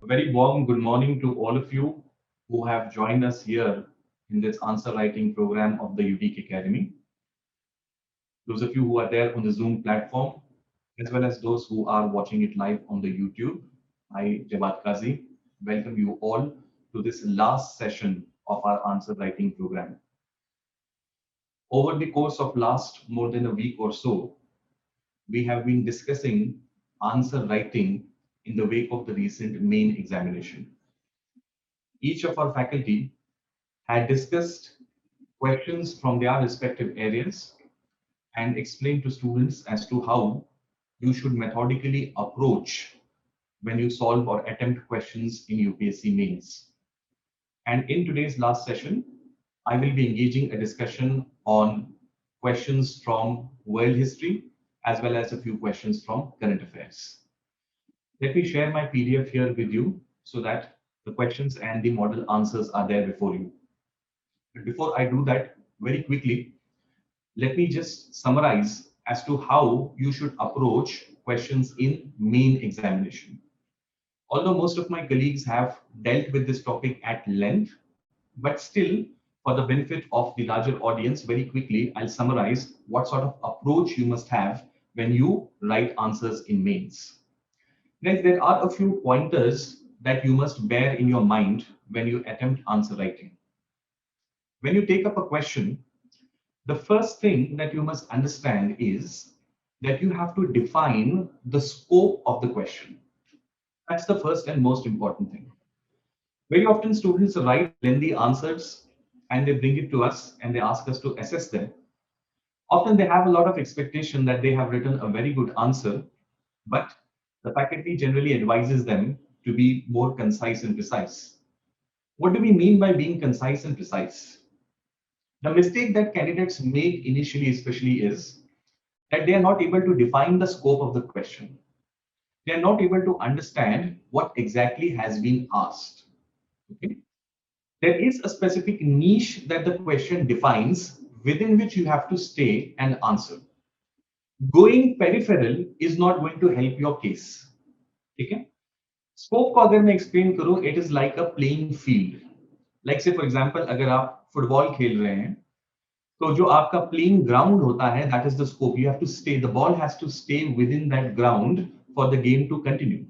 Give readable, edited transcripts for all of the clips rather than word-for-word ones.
A very warm good morning to all of you who have joined us here in this answer writing program of the Utique Academy. Those of you who are there on the Zoom platform, as well as those who are watching it live on the YouTube, I, Jawad Kazi, welcome you all to this last session of our answer writing program. Over the course of last more than a week or so, we have been discussing answer writing in the wake of the recent main examination. Each of our faculty had discussed questions from their respective areas and explained to students as to how you should methodically approach when you solve or attempt questions in UPSC mains. And in today's last session, I will be engaging a discussion on questions from world history as well as a few questions from current affairs. Let me share my PDF here with you so that the questions and the model answers are there before you. But before I do that, very quickly, let me just summarize as to how you should approach questions in main examination. Although most of my colleagues have dealt with this topic at length, but still, for the benefit of the larger audience, very quickly, I'll summarize what sort of approach you must have when you write answers in mains. Guys, there are a few pointers that you must bear in your mind when you attempt answer writing. When you take up a question, the first thing that you must understand is that you have to define the scope of the question. That's the first and most important thing. Very often students write lengthy answers and they bring it to us and they ask us to assess them. Often they have a lot of expectation that they have written a very good answer, but the faculty generally advises them to be more concise and precise. What do we mean by being concise and precise? The mistake that candidates make initially, especially, is that they are not able to define the scope of the question. They are not able to understand what exactly has been asked. Okay? There is a specific niche that the question defines within which you have to stay and answer. Going peripheral is not going to help your case. Okay? Scope को अगर मैं explain करूं, it is like a playing field. Like say for example, अगर आप football खेल रहे हैं, तो जो आपका playing ground होता है, that is the scope. You have to stay. The ball has to stay within that ground for the game to continue.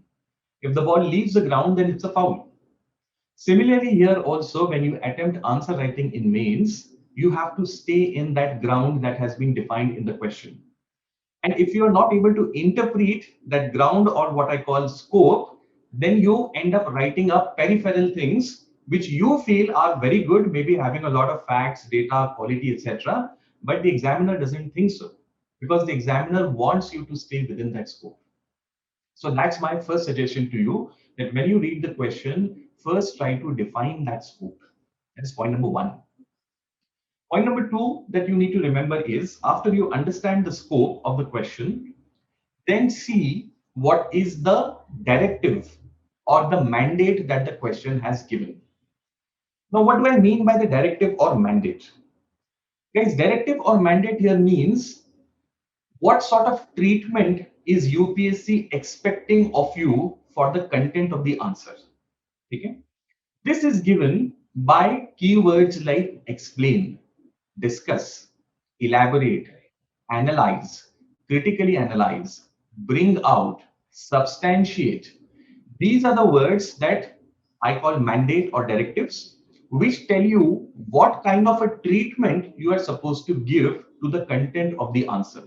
If the ball leaves the ground, then it's a foul. Similarly, here also, when you attempt answer writing in mains, you have to stay in that ground that has been defined in the question. And if you are not able to interpret that ground or what I call scope, then you end up writing up peripheral things which you feel are very good, maybe having a lot of facts, data, quality, etc. But the examiner doesn't think so because the examiner wants you to stay within that scope. So that's my first suggestion to you, that when you read the question, first try to define that scope. That's point number one. Point number two that you need to remember is, after you understand the scope of the question, then see what is the directive or the mandate that the question has given. Now, what do I mean by the directive or mandate? Guys, directive or mandate here means what sort of treatment is UPSC expecting of you for the content of the answer. Okay? This is given by keywords like explain, discuss, elaborate, analyze, critically analyze, bring out, substantiate. These are the words that I call mandate or directives, which tell you what kind of a treatment you are supposed to give to the content of the answer.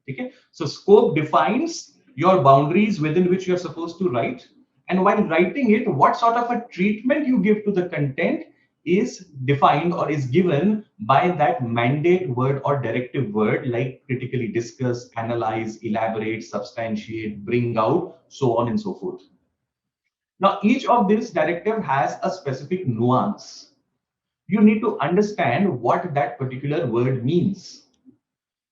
Okay, so scope defines your boundaries within which you're supposed to write, and while writing it, what sort of a treatment you give to the content is defined or is given by that mandate word or directive word, like critically discuss, analyze, elaborate, substantiate, bring out, so on and so forth. Now, each of these directive has a specific nuance. You need to understand what that particular word means.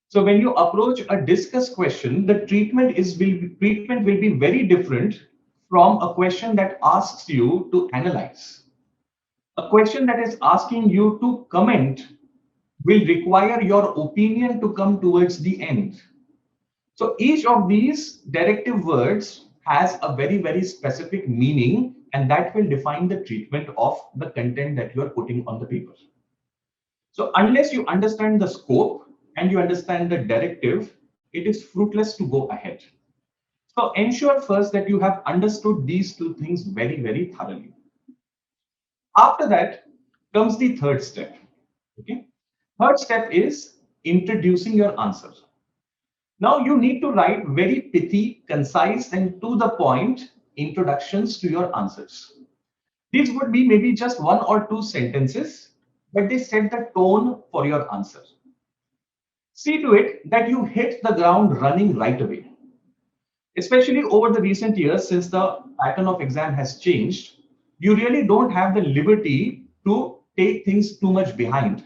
So when you approach a discuss question, the treatment will be very different from a question that asks you to analyze. A question that is asking you to comment will require your opinion to come towards the end. So each of these directive words has a very, very specific meaning and that will define the treatment of the content that you are putting on the paper. So unless you understand the scope and you understand the directive, it is fruitless to go ahead. So ensure first that you have understood these two things very, very thoroughly. After that comes the third step. Okay. Third step is introducing your answer. Now you need to write very pithy, concise, and to the point introductions to your answers. These would be maybe just one or two sentences, but they set the tone for your answer. See to it that you hit the ground running right away. Especially over the recent years, since the pattern of exam has changed, you really don't have the liberty to take things too much behind.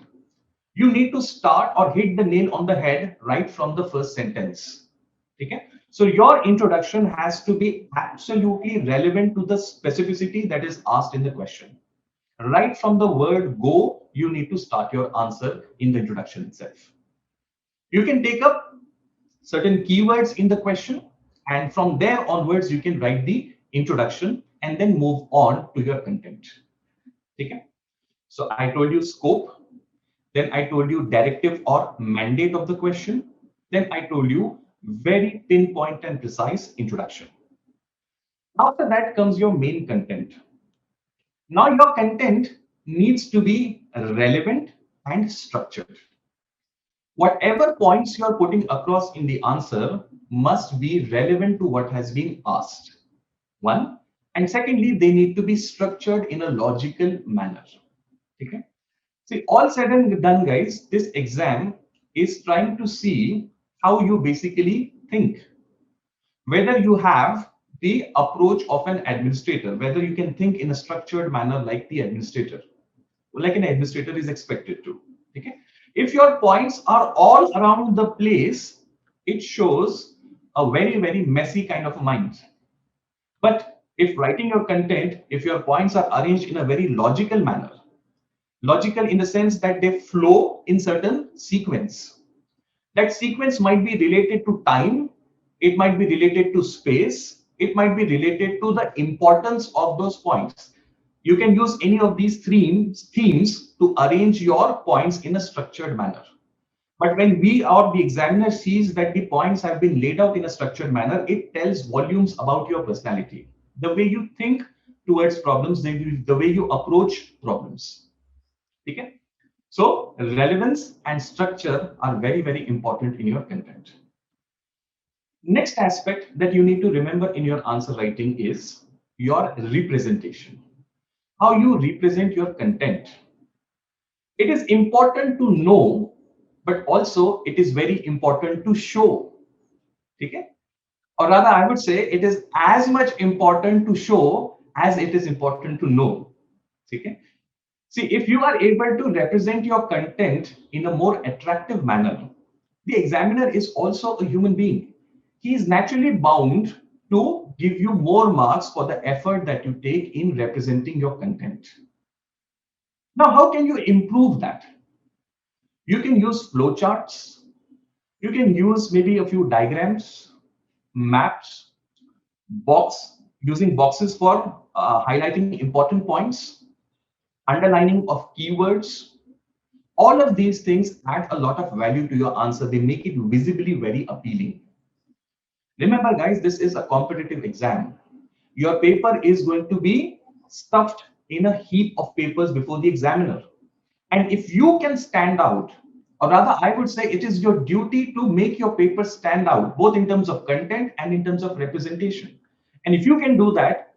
You need to start or hit the nail on the head right from the first sentence. Okay? So your introduction has to be absolutely relevant to the specificity that is asked in the question. Right from the word go, you need to start your answer in the introduction itself. You can take up certain keywords in the question, and from there onwards, you can write the introduction and then move on to your content. Okay? So I told you scope, then I told you directive or mandate of the question, then I told you very pinpoint and precise introduction. After that comes your main content. Now your content needs to be relevant and structured. Whatever points you are putting across in the answer must be relevant to what has been asked. One. And secondly, they need to be structured in a logical manner. Okay. See, all said and done, guys, this exam is trying to see how you basically think. Whether you have the approach of an administrator, whether you can think in a structured manner like the administrator, like an administrator is expected to. Okay. If your points are all around the place, it shows a very, very messy kind of mind. But if writing your content, if your points are arranged in a very logical manner, logical in the sense that they flow in certain sequence, that sequence might be related to time, it might be related to space, it might be related to the importance of those points. You can use any of these themes to arrange your points in a structured manner. But when we or the examiner sees that the points have been laid out in a structured manner, it tells volumes about your personality, the way you think towards problems, the way you approach problems. Okay? So relevance and structure are very, very important in your content. Next aspect that you need to remember in your answer writing is your representation. How you represent your content. It is important to know, but also it is very important to show. Okay? Or rather, I would say it is as much important to show as it is important to know. Okay? See, if you are able to represent your content in a more attractive manner, the examiner is also a human being. He is naturally bound to give you more marks for the effort that you take in representing your content. Now, how can you improve that? You can use flowcharts. You can use maybe a few diagrams, maps, using boxes for highlighting important points, underlining of keywords. All of these things add a lot of value to your answer. They make it visibly very appealing. Remember, guys, this is a competitive exam. Your paper is going to be stuffed in a heap of papers before the examiner. And if you can stand out, or rather, I would say it is your duty to make your paper stand out, both in terms of content and in terms of representation. And if you can do that,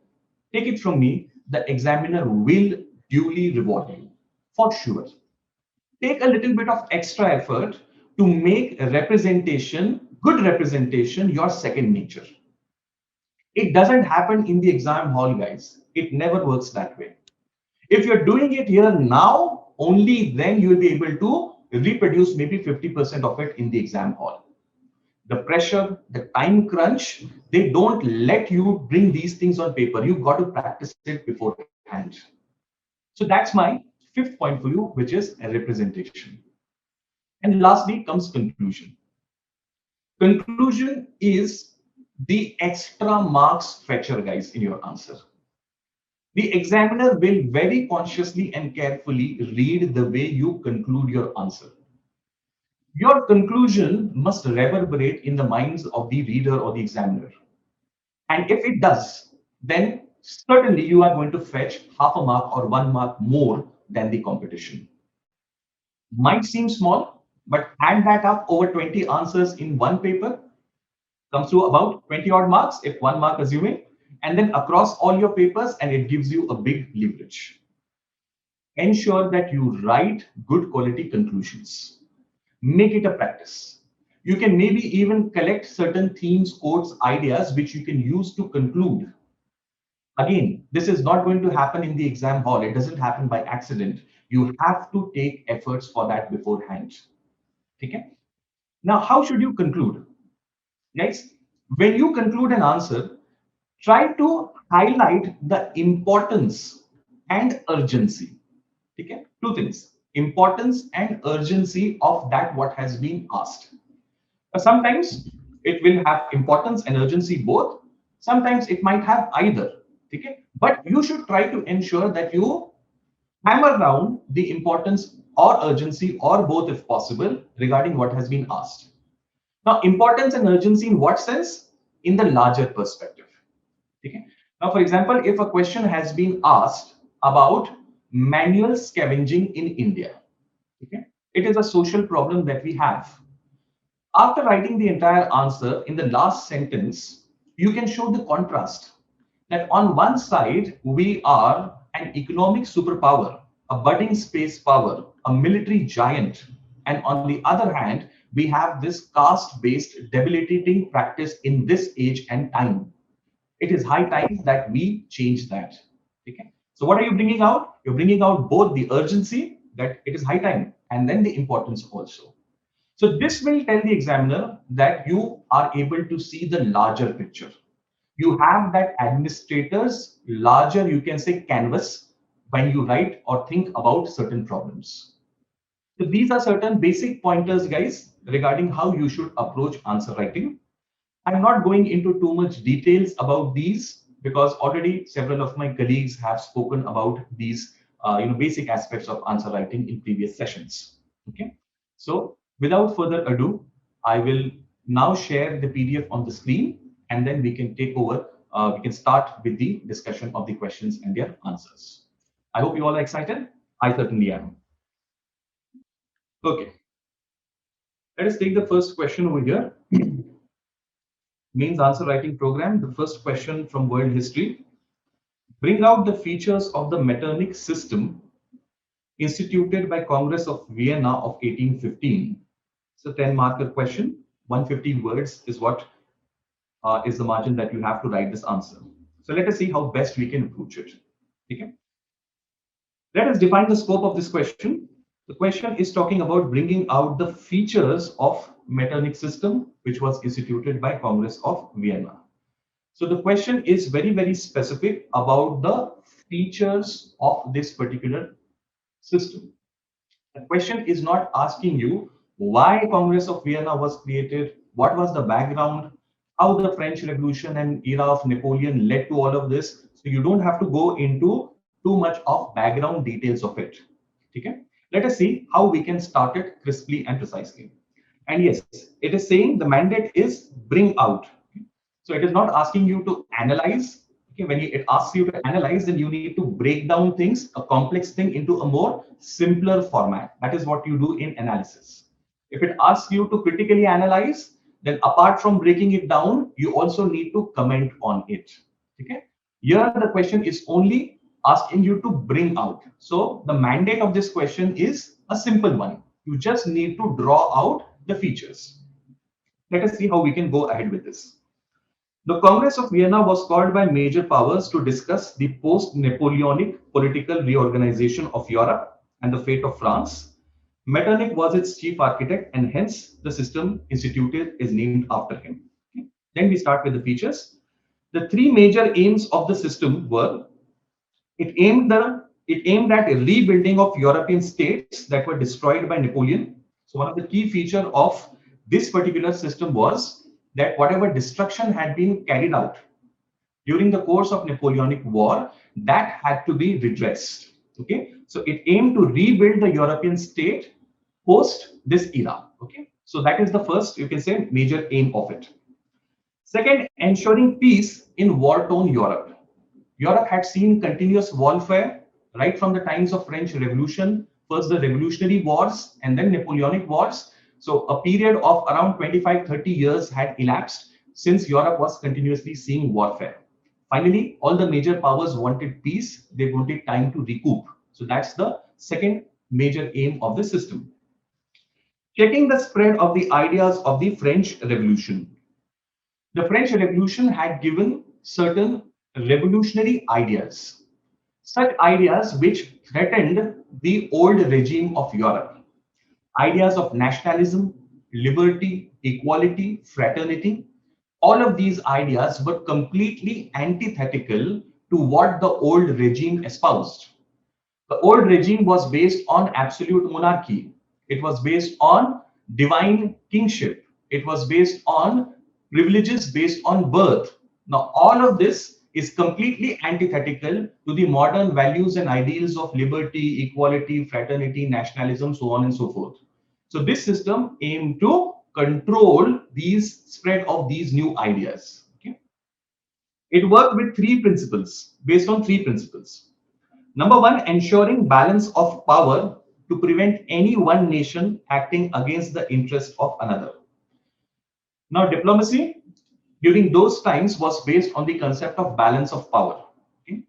take it from me, the examiner will duly reward you, for sure. Take a little bit of extra effort to make representation, good representation, your second nature. It doesn't happen in the exam hall, guys. It never works that way. If you're doing it here now, only then you will be able to reproduce maybe 50% of it in the exam hall. The pressure, the time crunch, they don't let you bring these things on paper. You've got to practice it beforehand. So that's my fifth point for you, which is a representation. And lastly comes conclusion. Conclusion is the extra marks fetcher, guys, in your answer. The examiner will very consciously and carefully read the way you conclude your answer. Your conclusion must reverberate in the minds of the reader or the examiner. And if it does, then certainly you are going to fetch half a mark or 1 mark more than the competition. Might seem small, but add that up over 20 answers in one paper, comes to about 20 odd marks, if 1 mark assuming, and then across all your papers, and it gives you a big leverage. Ensure that you write good quality conclusions. Make it a practice. You can maybe even collect certain themes, quotes, ideas which you can use to conclude. Again, this is not going to happen in the exam hall. It doesn't happen by accident. You have to take efforts for that beforehand. Okay? Now, how should you conclude? Next, when you conclude an answer, try to highlight the importance and urgency. Okay? Two things, importance and urgency of that what has been asked. Sometimes it will have importance and urgency both. Sometimes it might have either. Okay? But you should try to ensure that you hammer down the importance or urgency or both if possible regarding what has been asked. Now, importance and urgency in what sense? In the larger perspective. Okay? Now, for example, if a question has been asked about manual scavenging in India, okay? It is a social problem that we have. After writing the entire answer, in the last sentence, you can show the contrast that on one side, we are an economic superpower, a budding space power, a military giant. And on the other hand, we have this caste-based debilitating practice in this age and time. It is high time that we change that. Okay. So what are you bringing out? You're bringing out both the urgency that it is high time and then the importance also. So this will tell the examiner that you are able to see the larger picture. You have that administrator's larger, you can say, canvas when you write or think about certain problems. So these are certain basic pointers, guys, regarding how you should approach answer writing. I'm not going into too much details about these because already several of my colleagues have spoken about these basic aspects of answer writing in previous sessions. Okay, so without further ado, I will now share the PDF on the screen, and then we can take over. We can start with the discussion of the questions and their answers. I hope you all are excited. I certainly am. Okay, let us take the first question over here. Means answer writing program. The first question from world history. Bring out the features of the Metternich system instituted by Congress of Vienna of 1815. It's a 10-marker question. 150 words is what is the margin that you have to write this answer. So let us see how best we can approach it. Okay. Let us define the scope of this question. The question is talking about bringing out the features of Metternich system, which was instituted by Congress of Vienna. So the question is very, very specific about the features of this particular system. The question is not asking you why Congress of Vienna was created, what was the background, how the French Revolution and era of Napoleon led to all of this. So you don't have to go into too much of background details of it. Okay? Let us see how we can start it crisply and precisely. And yes, it is saying the mandate is bring out. So it is not asking you to analyze. Okay, when it asks you to analyze, then you need to break down things, a complex thing, into a more simpler format. That is what you do in analysis. If it asks you to critically analyze, then apart from breaking it down, you also need to comment on it. Okay. Here the question is only asking you to bring out. So the mandate of this question is a simple one. You just need to draw out the features. Let us see how we can go ahead with this. The Congress of Vienna was called by major powers to discuss the post-Napoleonic political reorganization of Europe and the fate of France. Metternich was its chief architect, and hence the system instituted is named after him. Okay. Then we start with the features. The three major aims of the system were: it aimed at a rebuilding of European states that were destroyed by Napoleon. So one of the key features of this particular system was that whatever destruction had been carried out during the course of Napoleonic War, that had to be redressed. Okay, so it aimed to rebuild the European state post this era. Okay, so that is the first, you can say, major aim of it. Second, ensuring peace in war-torn Europe. Europe had seen continuous warfare right from the times of French Revolution, first the Revolutionary Wars and then Napoleonic Wars. So a period of around 25-30 years had elapsed since Europe was continuously seeing warfare. Finally, all the major powers wanted peace, they wanted time to recoup. So that's the second major aim of the system. Checking the spread of the ideas of the French Revolution. The French Revolution had given certain revolutionary ideas, such ideas which threatened the old regime of Europe. Ideas of nationalism, liberty, equality, fraternity, all of these ideas were completely antithetical to what the old regime espoused. The old regime was based on absolute monarchy. It was based on divine kingship. It was based on privileges based on birth. Now, all of this is completely antithetical to the modern values and ideals of liberty, equality, fraternity, nationalism, so on and so forth. So, this system aimed to control these spread of these new ideas. Okay? It worked with three principles, based on three principles. Number one, ensuring balance of power to prevent any one nation acting against the interest of another. Now, diplomacy during those times was based on the concept of balance of power. Okay?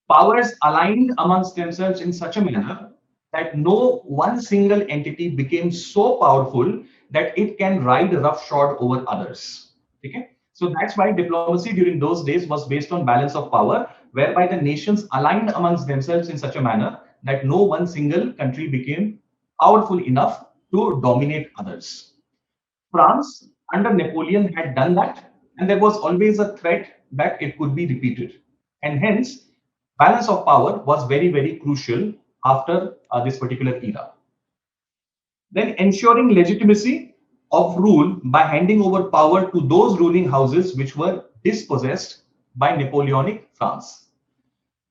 Powers aligned amongst themselves in such a manner that no one single entity became so powerful that it can ride roughshod over others. Okay? So that's why diplomacy during those days was based on balance of power, whereby the nations aligned amongst themselves in such a manner that no one single country became powerful enough to dominate others. France under Napoleon had done that, and there was always a threat that it could be repeated. And hence, balance of power was very, very crucial after this particular era. Then, ensuring legitimacy of rule by handing over power to those ruling houses which were dispossessed by Napoleonic France.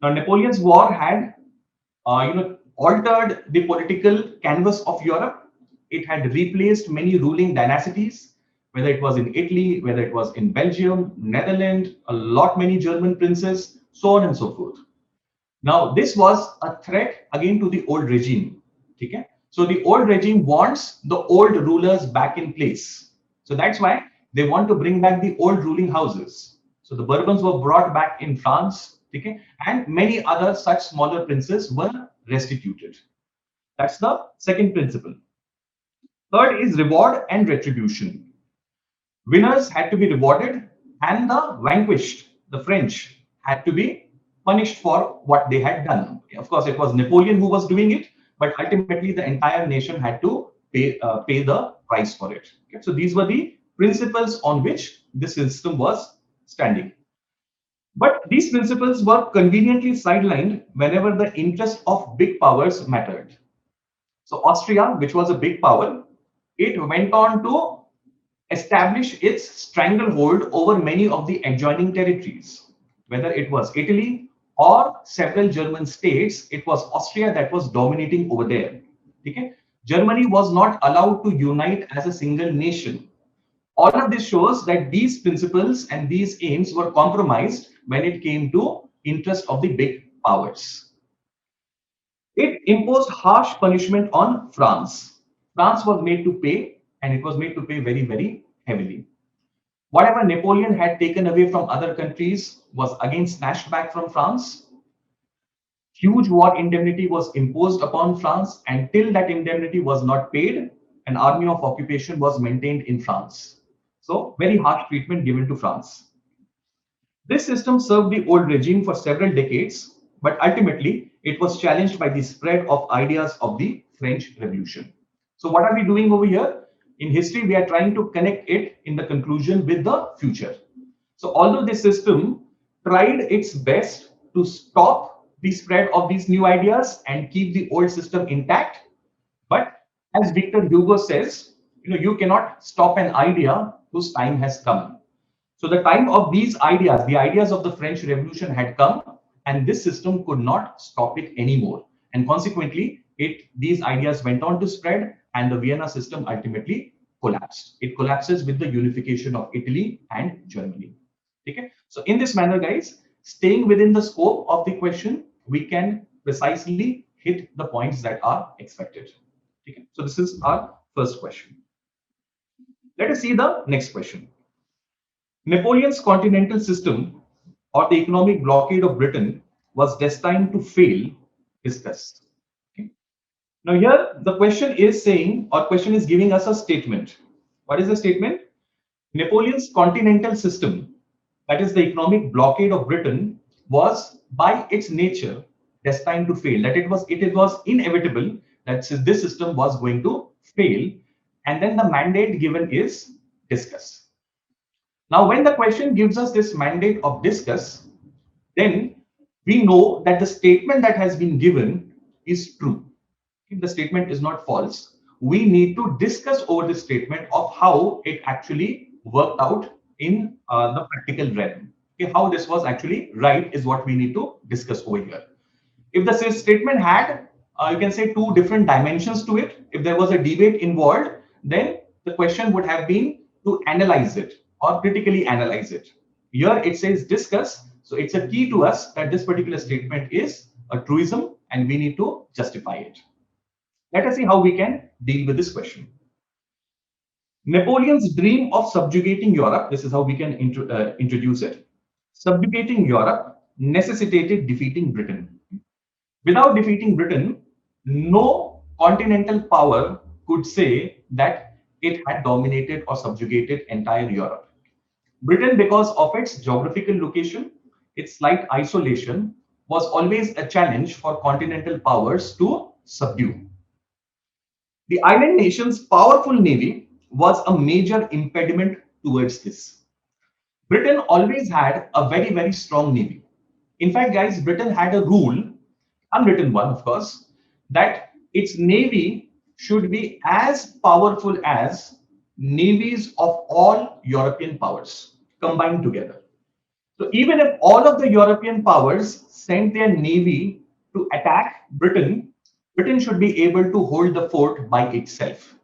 Now, Napoleon's war had altered the political canvas of Europe. It had replaced many ruling dynasties, whether it was in Italy, whether it was in Belgium, Netherlands, a lot many German princes, so on and so forth. Now, this was a threat again to the old regime. Okay? So the old regime wants the old rulers back in place. So that's why they want to bring back the old ruling houses. So the Bourbons were brought back in France, okay? And many other such smaller princes were restituted. That's the second principle. Third is reward and retribution. Winners had to be rewarded, and the vanquished, the French, had to be punished for what they had done. Of course, it was Napoleon who was doing it, but ultimately the entire nation had to pay the price for it. Okay? So these were the principles on which this system was standing. But these principles were conveniently sidelined whenever the interest of big powers mattered. So Austria, which was a big power, it went on to establish its stranglehold over many of the adjoining territories. Whether it was Italy or several German states, it was Austria that was dominating over there. Okay? Germany was not allowed to unite as a single nation. All of this shows that these principles and these aims were compromised when it came to interest of the big powers. It imposed harsh punishment on France. France was made to pay, and it was made to pay very, very heavily. Whatever Napoleon had taken away from other countries was again snatched back from France. Huge war indemnity was imposed upon France, and till that indemnity was not paid, an army of occupation was maintained in France. So, very harsh treatment given to France. This system served the old regime for several decades, but ultimately it was challenged by the spread of ideas of the French Revolution. So, what are we doing over here? In history, we are trying to connect it in the conclusion with the future. So, although this system tried its best to stop the spread of these new ideas and keep the old system intact, but as Victor Hugo says, you cannot stop an idea whose time has come. So the time of these ideas, the ideas of the French Revolution had come, and this system could not stop it anymore. And consequently, these ideas went on to spread, and the Vienna system ultimately collapsed. It collapses with the unification of Italy and Germany. Okay? So in this manner, guys, staying within the scope of the question, we can precisely hit the points that are expected. Okay? So this is our first question. Let us see the next question. Napoleon's continental system or the economic blockade of Britain was destined to fail. Discuss. Okay. Now here the question is saying, or question is giving us a statement. What is the statement? Napoleon's continental system, that is the economic blockade of Britain, was by its nature destined to fail. That it was inevitable that this system was going to fail, and then the mandate given is discuss. Now, when the question gives us this mandate of discuss, then we know that the statement that has been given is true. If the statement is not false, we need to discuss over the statement of how it actually worked out in the practical realm. Okay, how this was actually right is what we need to discuss over here. If the statement had, you can say, two different dimensions to it, if there was a debate involved, then the question would have been to analyze it or critically analyze it. Here it says discuss, so it's a key to us that this particular statement is a truism and we need to justify it. Let us see how we can deal with this question. Napoleon's dream of subjugating Europe, this is how we can introduce it. Subjugating Europe necessitated defeating Britain. Without defeating Britain, no continental power could say that it had dominated or subjugated entire Europe. Britain, because of its geographical location, its slight isolation, was always a challenge for continental powers to subdue. The island nation's powerful navy was a major impediment towards this. Britain always had a very, very strong navy. In fact, guys, Britain had a rule, unwritten one, of course, that its navy should be as powerful as navies of all European powers combined together. So even if all of the European powers sent their navy to attack Britain, Britain should be able to hold the fort by itself.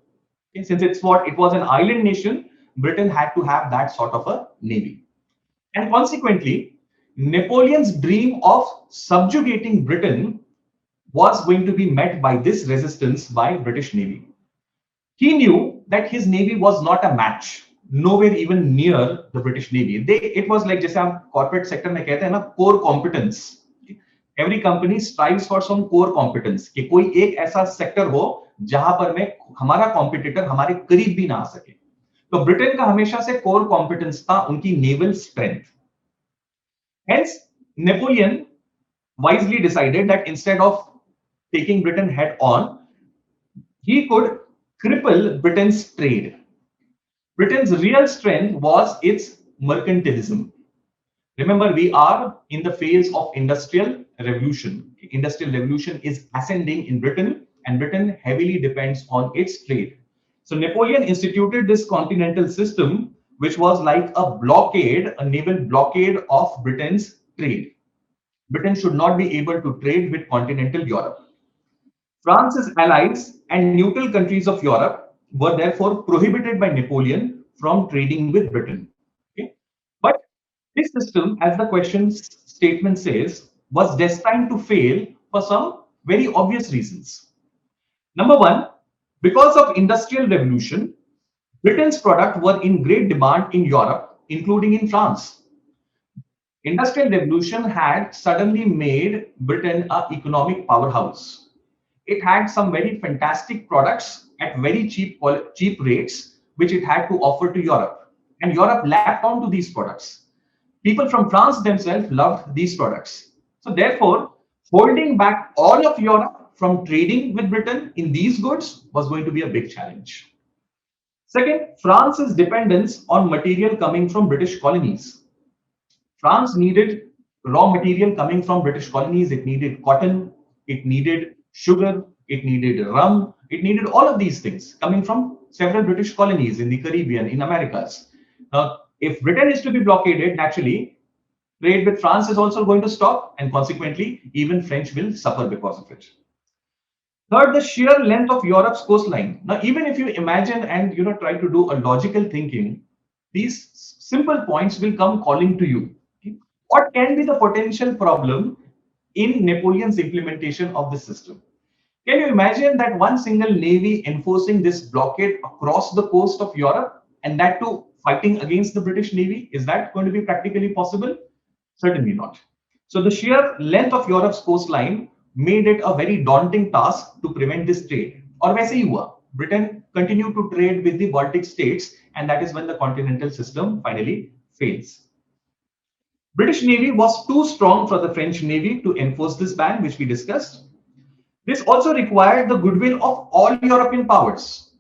Okay, since it was an island nation, Britain had to have that sort of a navy. And consequently, Napoleon's dream of subjugating Britain was going to be met by this resistance by British Navy. He knew that his navy was not a match, nowhere even near the British Navy. It was like जैसे हम corporate sector में कहते हैं ना, core competence. Every company strives for some core competence कि कोई एक ऐसा sector हो जहां पर में हमारा competitor हमारे करीब भी ना आ सके. तो ब्रिटेन का हमेशा से core competence था उनकी naval strength. Hence, Napoleon wisely decided that instead of taking Britain head on, he could cripple Britain's trade. Britain's real strength was its mercantilism. Remember, we are in the phase of industrial revolution. Industrial revolution is ascending in Britain, and Britain heavily depends on its trade. So Napoleon instituted this continental system, which was like a blockade, a naval blockade of Britain's trade. Britain should not be able to trade with continental Europe. France's allies and neutral countries of Europe were therefore prohibited by Napoleon from trading with Britain. Okay? But this system, as the question statement says, was destined to fail for some very obvious reasons. Number one, because of industrial revolution, Britain's products were in great demand in Europe, including in France. Industrial revolution had suddenly made Britain an economic powerhouse. It had some very fantastic products at very cheap rates, which it had to offer to Europe. And Europe lapped onto these products. People from France themselves loved these products. So therefore, holding back all of Europe from trading with Britain in these goods was going to be a big challenge. Second, France's dependence on material coming from British colonies. France needed raw material coming from British colonies. It needed cotton, it needed sugar, it needed rum, it needed all of these things coming from several British colonies in the Caribbean, in Americas. Now, if Britain is to be blockaded, naturally, Trade with France is also going to stop, and consequently, even French will suffer because of it. Third, the sheer length of Europe's coastline. Now, even if you imagine and try to do a logical thinking, these simple points will come calling to you. Okay? What can be the potential problem in Napoleon's implementation of this system? Can you imagine that one single navy enforcing this blockade across the coast of Europe, and that too fighting against the British Navy? Is that going to be practically possible? Certainly not. So the sheer length of Europe's coastline made it a very daunting task to prevent this trade. और वैसे ही हुआ. Britain continued to trade with the Baltic states, and that is when the continental system finally fails. British Navy was too strong for the French Navy to enforce this ban, which we discussed. This also required the goodwill of all European powers.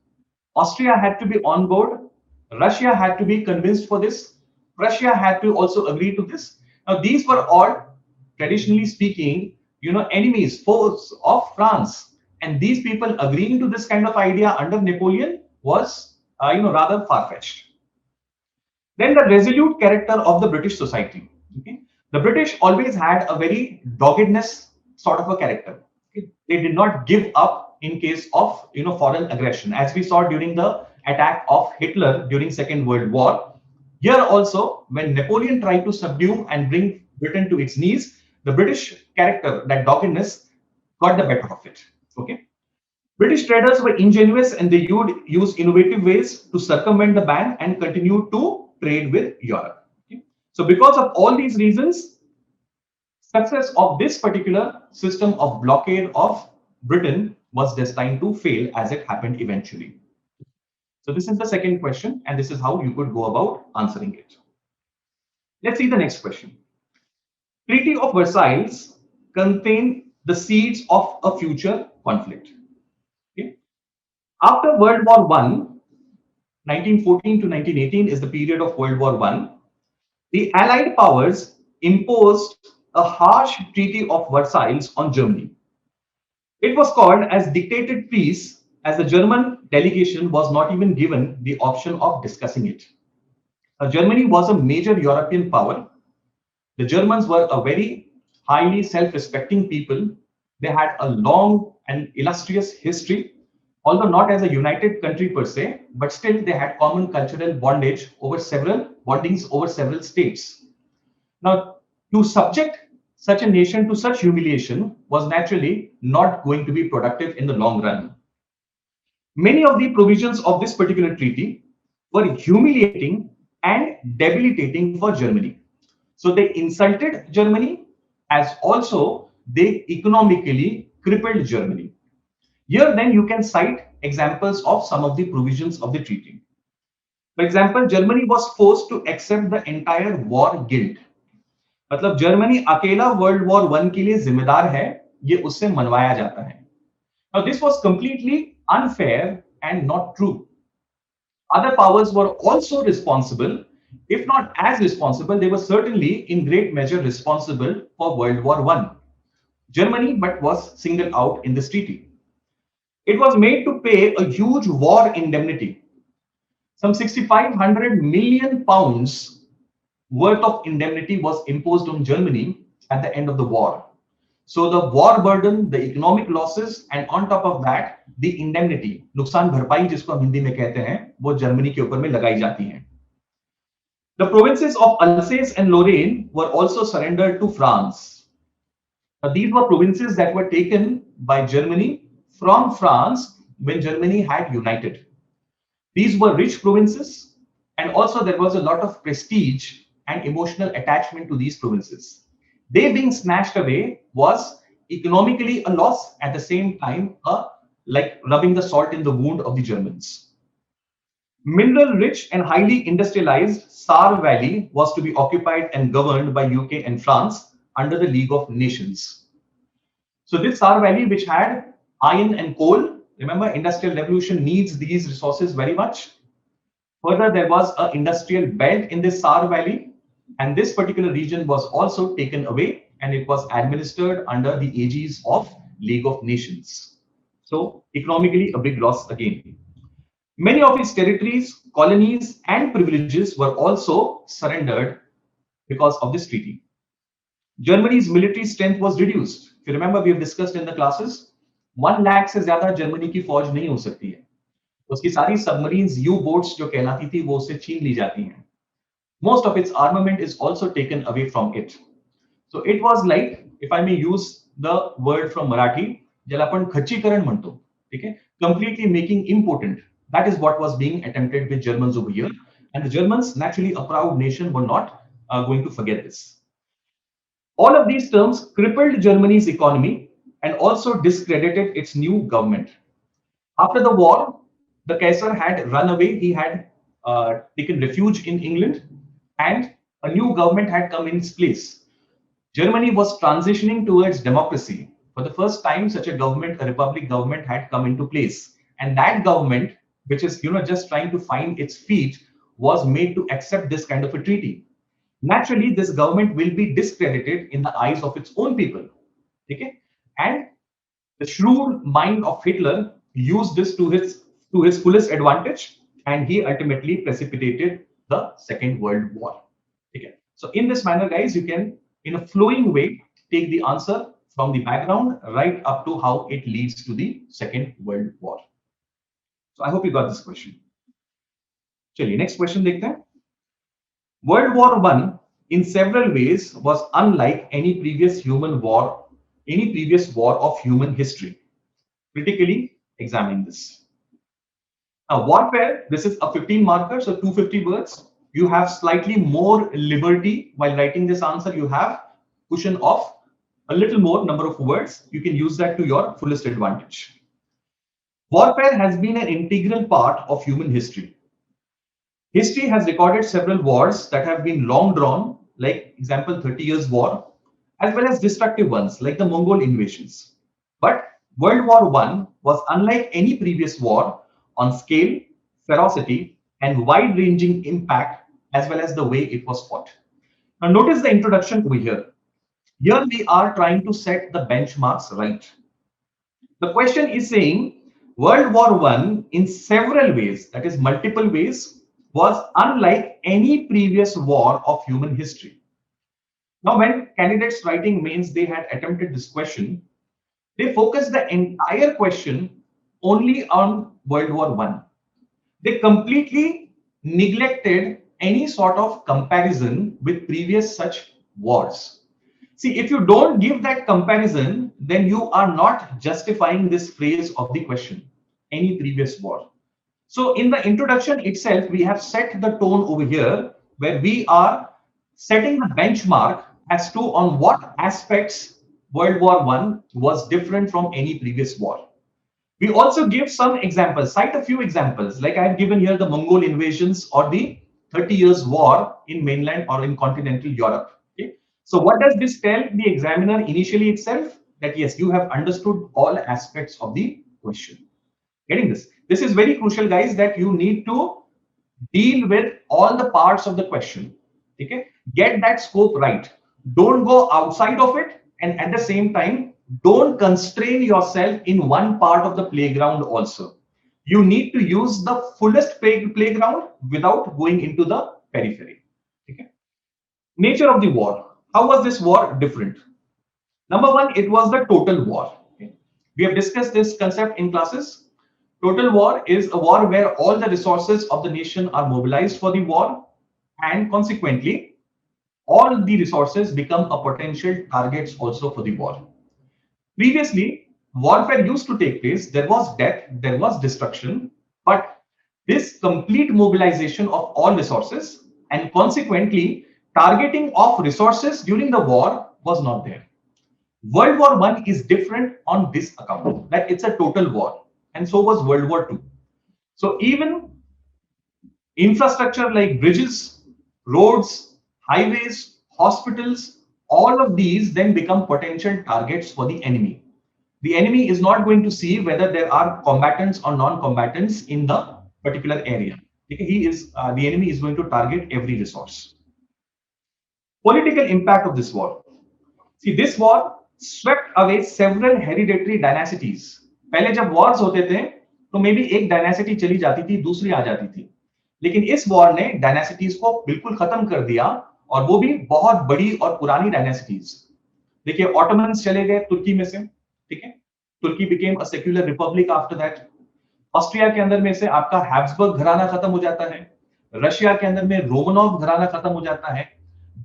Austria had to be on board. Russia had to be convinced for this. Prussia had to also agree to this. Now, these were all, traditionally speaking, enemies, foes of France. And these people agreeing to this kind of idea under Napoleon was, rather far-fetched. Then the resolute character of the British society. Okay? The British always had a very doggedness sort of a character. Okay? They did not give up in case of foreign aggression, as we saw during the attack of Hitler during Second World War. Here also, when Napoleon tried to subdue and bring Britain to its knees, the British character, that doggedness, got the better of it. Okay. British traders were ingenious and they would use innovative ways to circumvent the ban and continue to trade with Europe. Okay. So because of all these reasons, success of this particular system of blockade of Britain was destined to fail, as it happened eventually. So this is the second question, and this is how you could go about answering it. Let's see the next question. Treaty of Versailles contained the seeds of a future conflict. Okay. After World War I, 1914 to 1918 is the period of World War I. The Allied powers imposed a harsh Treaty of Versailles on Germany. It was called as dictated peace, as the German delegation was not even given the option of discussing it. Germany was a major European power. The Germans were a very highly self-respecting people. They had a long and illustrious history, although not as a united country per se, but still they had common cultural bondings over several states. Now, to subject such a nation to such humiliation was naturally not going to be productive in the long run. Many of the provisions of this particular treaty were humiliating and debilitating for Germany. So they insulted Germany, as also they economically crippled Germany. Here then you can cite examples of some of the provisions of the treaty. For example, Germany was forced to accept the entire war guilt. मतलब Germany अकेला world war 1 के लिए जिम्मेदार है, ये उससे मनवाया जाता है. Now this was completely unfair and not true. Other powers were also responsible. If not as responsible, they were certainly in great measure responsible for World War I. Germany, but was singled out in this treaty. It was made to pay a huge war indemnity. Some 6,500 million pounds worth of indemnity was imposed on Germany at the end of the war. So the war burden, the economic losses, and on top of that, the indemnity, नुकसान भरपाई जिसको हम हिंदी में कहते हैं, वो Germany के ऊपर में लगाई जाती हैं. The provinces of Alsace and Lorraine were also surrendered to France. Now, these were provinces that were taken by Germany from France when Germany had united. These were rich provinces, and also there was a lot of prestige and emotional attachment to these provinces. They being snatched away was economically a loss, at the same time like rubbing the salt in the wound of the Germans. Mineral rich and highly industrialized Saar Valley was to be occupied and governed by UK and France under the League of Nations. So this Saar Valley, which had iron and coal, remember industrial revolution needs these resources very much. Further, there was an industrial belt in this Saar Valley, and this particular region was also taken away, and it was administered under the aegis of League of Nations. So economically a big loss again. Many of its territories, colonies, and privileges were also surrendered because of this treaty. Germany's military strength was reduced. If you remember, we have discussed in the classes, 1 lakh से ज्यादा Germany की फौज नहीं हो सकती है. उसकी सारी सबमरीन्स, यू बोट्स जो कहलाती थी, वो उससे छीन ली जाती हैं. Most of its armament is also taken away from it. So it was like, if I may use the word from Marathi, ज्याला आपण खच्चीकरण म्हणतो, ठीक आहे, completely making impotent. That is what was being attempted with Germans over here, and the Germans, naturally a proud nation, were not going to forget this. All of these terms crippled Germany's economy and also discredited its new government. After the war, the Kaiser had run away. He had taken refuge in England, and a new government had come in its place. Germany was transitioning towards democracy. For the first time, such a government, a republic government, had come into place. And that government, which is just trying to find its feet, was made to accept this kind of a treaty. Naturally, this government will be discredited in the eyes of its own people. Okay? And the shrewd mind of Hitler used this to his fullest advantage, and he ultimately precipitated the Second World War. Okay. So in this manner, guys, you can, in a flowing way, take the answer from the background right up to how it leads to the Second World War. So I hope you got this question. चलिए next question देखते हैं. World War I, in several ways, was unlike any previous war of human history. Critically examine this. Now, warfare, this is a 15 marker, so 250 words. You have slightly more liberty while writing this answer. You have cushion of a little more number of words. You can use that to your fullest advantage. Warfare has been an integral part of human history. History has recorded several wars that have been long drawn, like example 30 Years' War, as well as destructive ones like the Mongol invasions. But World War I was unlike any previous war on scale, ferocity, and wide-ranging impact, as well as the way it was fought. Now notice the introduction over here. Here we are trying to set the benchmarks right. The question is saying World War I in several ways, that is multiple ways, was unlike any previous war of human history. Now, when candidates writing mains, they had attempted this question, they focused the entire question only on World War I. They completely neglected any sort of comparison with previous such wars. See, if you don't give that comparison, then you are not justifying this phrase of the question, any previous war. So in the introduction itself, we have set the tone over here where we are setting the benchmark as to on what aspects World War I was different from any previous war. We also give some examples, cite a few examples, like I have given here the Mongol invasions or the 30 Years' War in mainland or in continental Europe. Okay? So what does this tell the examiner initially itself? That yes, you have understood all aspects of the question. Getting this? This is very crucial, guys, that you need to deal with all the parts of the question. Okay? Get that scope right. Don't go outside of it, and at the same time, don't constrain yourself in one part of the playground also. You need to use the fullest playground without going into the periphery. Okay? Nature of the war. How was this war different? Number one, it was the total war. Okay? We have discussed this concept in classes. Total war is a war where all the resources of the nation are mobilized for the war, and consequently, all the resources become a potential targets also for the war. Previously, warfare used to take place. There was death, there was destruction, but this complete mobilization of all resources and consequently targeting of resources during the war was not there. World War I is different on this account, that it's a total war, and so was World War II. So even infrastructure like bridges, roads, highways, hospitals, all of these then become potential targets for the enemy. The enemy is not going to see whether there are combatants or non-combatants in the particular area. The enemy is going to target every resource. Political impact of this war. See, this war swept away several hereditary dynasties. पहले जब wars होते थे तो may be एक dynasty चली जाती थी, दूसरी आ जाती थी, लेकिन इस वॉर ने डायनेसिटीज को बिल्कुल खत्म कर दिया, और वो भी बहुत बड़ी और पुरानी डायनेसिटीज. देखिए ऑटोमन्स चले गए तुर्की में से, ठीक है, Turkey became a secular republic after that. Austria के अंदर में से आपका हैब्सबर्ग घराना खत्म हो जाता है, रशिया के अंदर में रोमनोव घराना खत्म हो जाता है,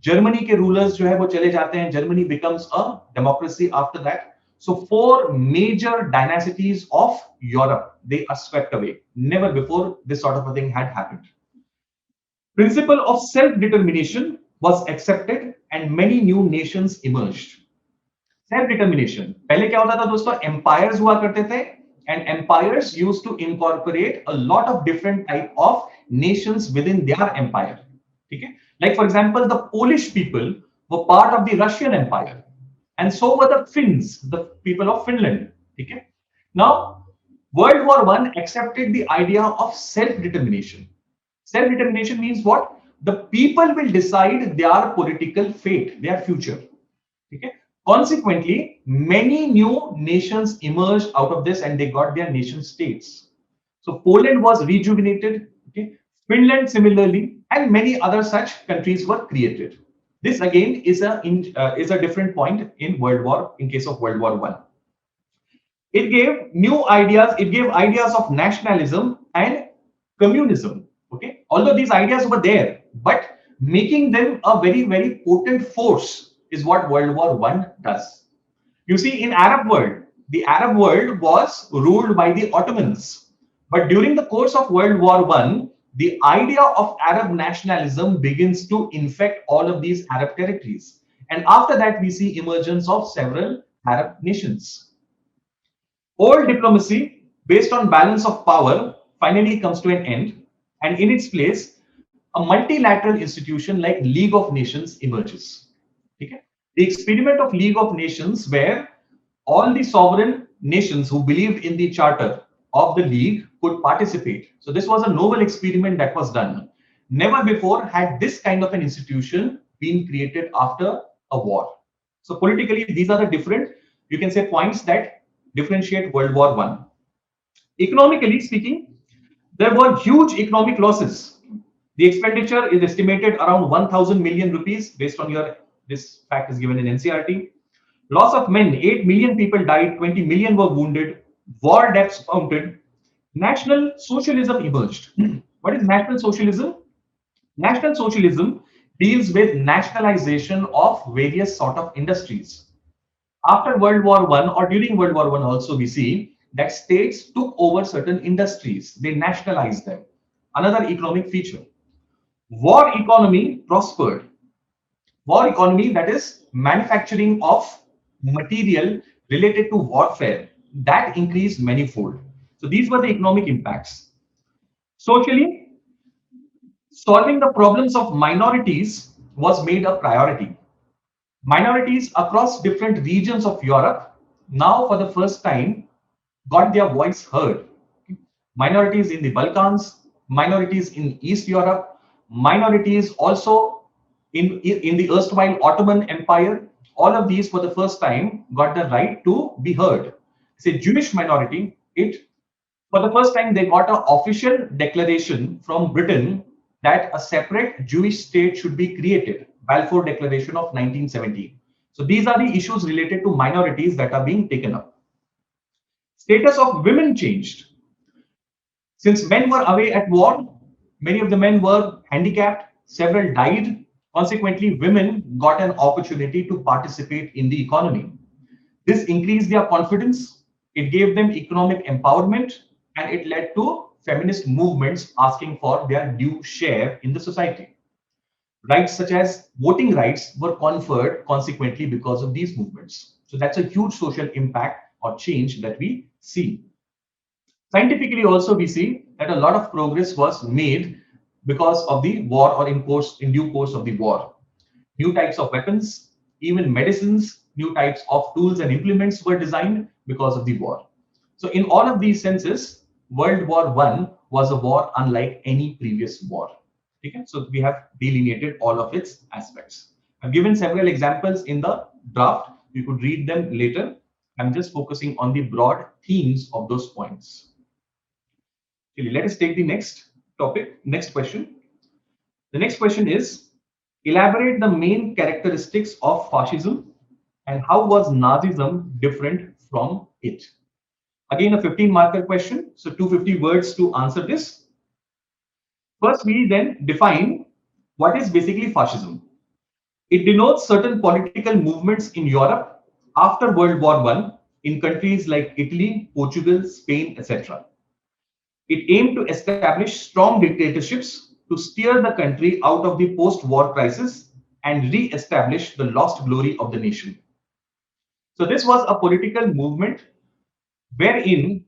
जर्मनी के रूलर्स जो है वो चले जाते हैं, Germany becomes a democracy after that. So four major dynasties of Europe, they are swept away. Never before this sort of a thing had happened. Principle of self-determination was accepted and many new nations emerged. Self-determination. पहले क्या होता था दोस्तों? Empires हुआ करते थे and empires used to incorporate a lot of different type of nations within their empire. ठीक है? Like for example, the Polish people were part of the Russian Empire, and so were the Finns, the people of Finland. ठीक है? Now, World War I accepted the idea of self-determination. Self-determination means what? The people will decide their political fate, their future. Okay? Consequently, many new nations emerged out of this and they got their nation states. So Poland was rejuvenated, okay? Finland similarly, and many other such countries were created. This again is a different point in World War, in case of World War I. It gave new ideas, it gave ideas of nationalism and communism. Okay, although these ideas were there, but making them a very, very potent force is what World War I does. You see, in Arab world, the Arab world was ruled by the Ottomans. But during the course of World War I, the idea of Arab nationalism begins to infect all of these Arab territories. And after that, we see emergence of several Arab nations. Old diplomacy, based on balance of power, finally comes to an end, and in its place, a multilateral institution like League of Nations emerges. Okay? The experiment of League of Nations, where all the sovereign nations who believed in the charter of the League could participate. So this was a novel experiment that was done. Never before had this kind of an institution been created after a war. So politically, these are the different, you can say, points that differentiate World War I. Economically speaking, there were huge economic losses. The expenditure is estimated around 1,000 million rupees based on your, this fact is given in NCRT. Loss of men, 8 million people died, 20 million were wounded, war debts mounted. National socialism emerged. What is national socialism? National socialism deals with nationalization of various sort of industries. After World War I or during World War I also, we see that states took over certain industries. They nationalized them. Another economic feature. War economy prospered. War economy, that is manufacturing of material related to warfare, that increased manifold. So these were the economic impacts. Socially, solving the problems of minorities was made a priority. Minorities across different regions of Europe now for the first time got their voice heard. Minorities in the Balkans, minorities in East Europe, minorities also in the erstwhile Ottoman Empire, all of these for the first time got the right to be heard. Say Jewish minority, it for the first time they got an official declaration from Britain that a separate Jewish state should be created. Balfour Declaration of 1917. So these are the issues related to minorities that are being taken up. Status of women changed. Since men were away at war, many of the men were handicapped, several died. Consequently, women got an opportunity to participate in the economy. This increased their confidence, it gave them economic empowerment, and it led to feminist movements asking for their due share in the society. Rights such as voting rights were conferred consequently because of these movements. So that's a huge social impact or change that we see. Scientifically also we see that a lot of progress was made because of the war or in due course of the war. New types of weapons, even medicines, new types of tools and implements were designed because of the war. So in all of these senses, World War I was a war unlike any previous war. Okay? So we have delineated all of its aspects. I've given several examples in the draft. You could read them later. I'm just focusing on the broad themes of those points. Okay, let us take the next topic, next question. The next question is, elaborate the main characteristics of fascism. and how was Nazism different from it? Again, a 15 marker question. So 250 words to answer this. First, we then define what is basically fascism. It denotes certain political movements in Europe after World War I in countries like Italy, Portugal, Spain, etc. It aimed to establish strong dictatorships to steer the country out of the post-war crisis and re-establish the lost glory of the nation. So this was a political movement wherein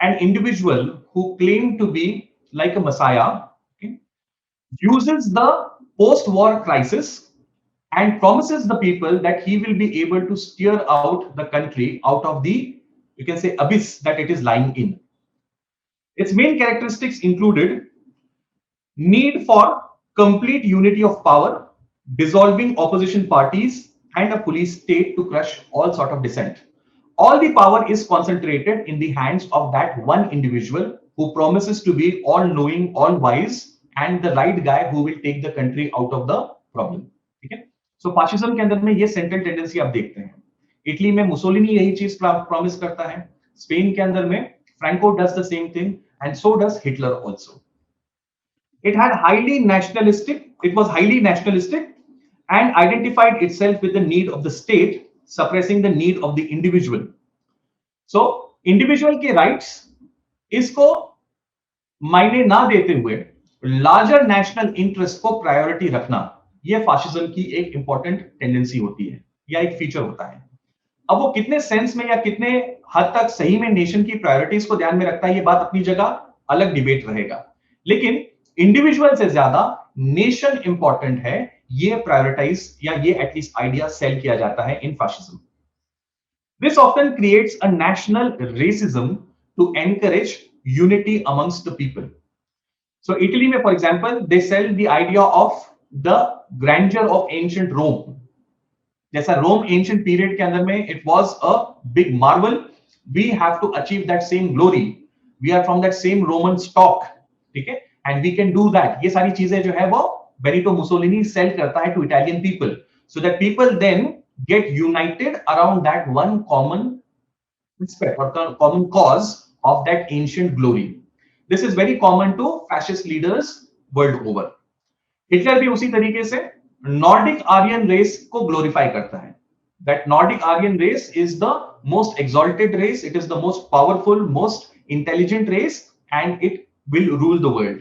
an individual who claimed to be like a messiah, okay, uses the post-war crisis and promises the people that he will be able to steer out the country out of the, you can say, abyss that it is lying in. Its main characteristics included need for complete unity of power, dissolving opposition parties, and a police state to crush all sort of dissent. All the power is concentrated in the hands of that one individual who promises to be all knowing, all wise, and the right guy who will take the country out of the problem. ठीक है? So fascism के अंदर में ये central tendency आप देखते हैं. Italy में मुसोलिनी यही चीज प्रॉमिस करता है. स्पेन के अंदर में Franco does the same thing and so does Hitler also. It was highly nationalistic and identified itself with the need of the state, suppressing the need of the individual. So, individual के rights इसको मायने ना देते हुए larger national interest को priority रखना, यह fascism की एक इंपॉर्टेंट टेंडेंसी होती है या एक फीचर होता है. अब वो कितने सेंस में या कितने हद तक सही में नेशन की प्रायोरिटीज को ध्यान में रखता है, ये बात अपनी जगह अलग डिबेट रहेगा. लेकिन इंडिविजुअल से ज्यादा नेशन इंपॉर्टेंट है, ये प्रायोरिटाइज या ये एटलीस्ट आइडिया सेल किया जाता है इन fascism. This often creates a national racism to encourage unity amongst the people. So Italy में, for example, they sell the idea of the grandeur of ancient Rome. जैसा रोम ancient period के अंदर में it was a big marvel. We have to achieve that same glory. We are from that same Roman stock. ठीक है? And we can do that. ये सारी चीजें जो है वो बेनिटो मुसोलिनी सेल करता है to Italian people, so that people then get united around that one common aspect or common cause of that ancient glory. This is very common to fascist leaders world over. Hitler भी उसी तरीके से Nordic Aryan race को glorify करता है. That Nordic Aryan race is the most exalted race. It is the most powerful, most intelligent race, and it will rule the world.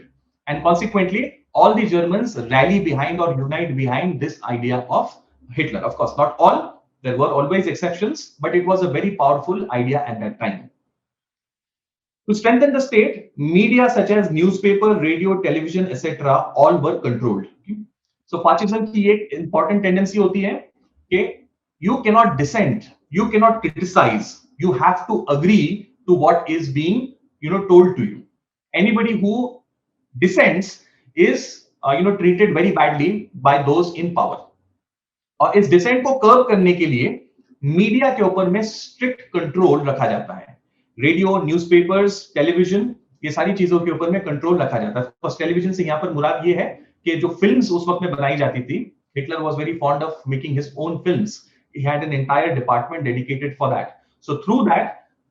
And consequently, all the Germans rally behind or unite behind this idea of Hitler. Of course, not all. There were always exceptions, but it was a very powerful idea at that time. To strengthen the state, media such as newspaper, radio, television, etc., all were controlled. So fascism की एक important tendency होती है कि you cannot dissent, you cannot criticize, you have to agree to what is being, told to you. Anybody who dissents is, treated very badly by those in power. और इस decent को curve करने के लिए media के ऊपर में strict control रखा जाता है. रेडियो, न्यूज़पेपर्स, टेलीविजन, ये सारी चीजों के ऊपर में कंट्रोल रखा जाता है. फर्स्ट टेलीविजन से यहाँ पर मुराद ये है कि जो फिल्म्स उस वक्त में बनाई जाती थी, Hitler was very fond of making his own films. He had an entire department dedicated for that. So through that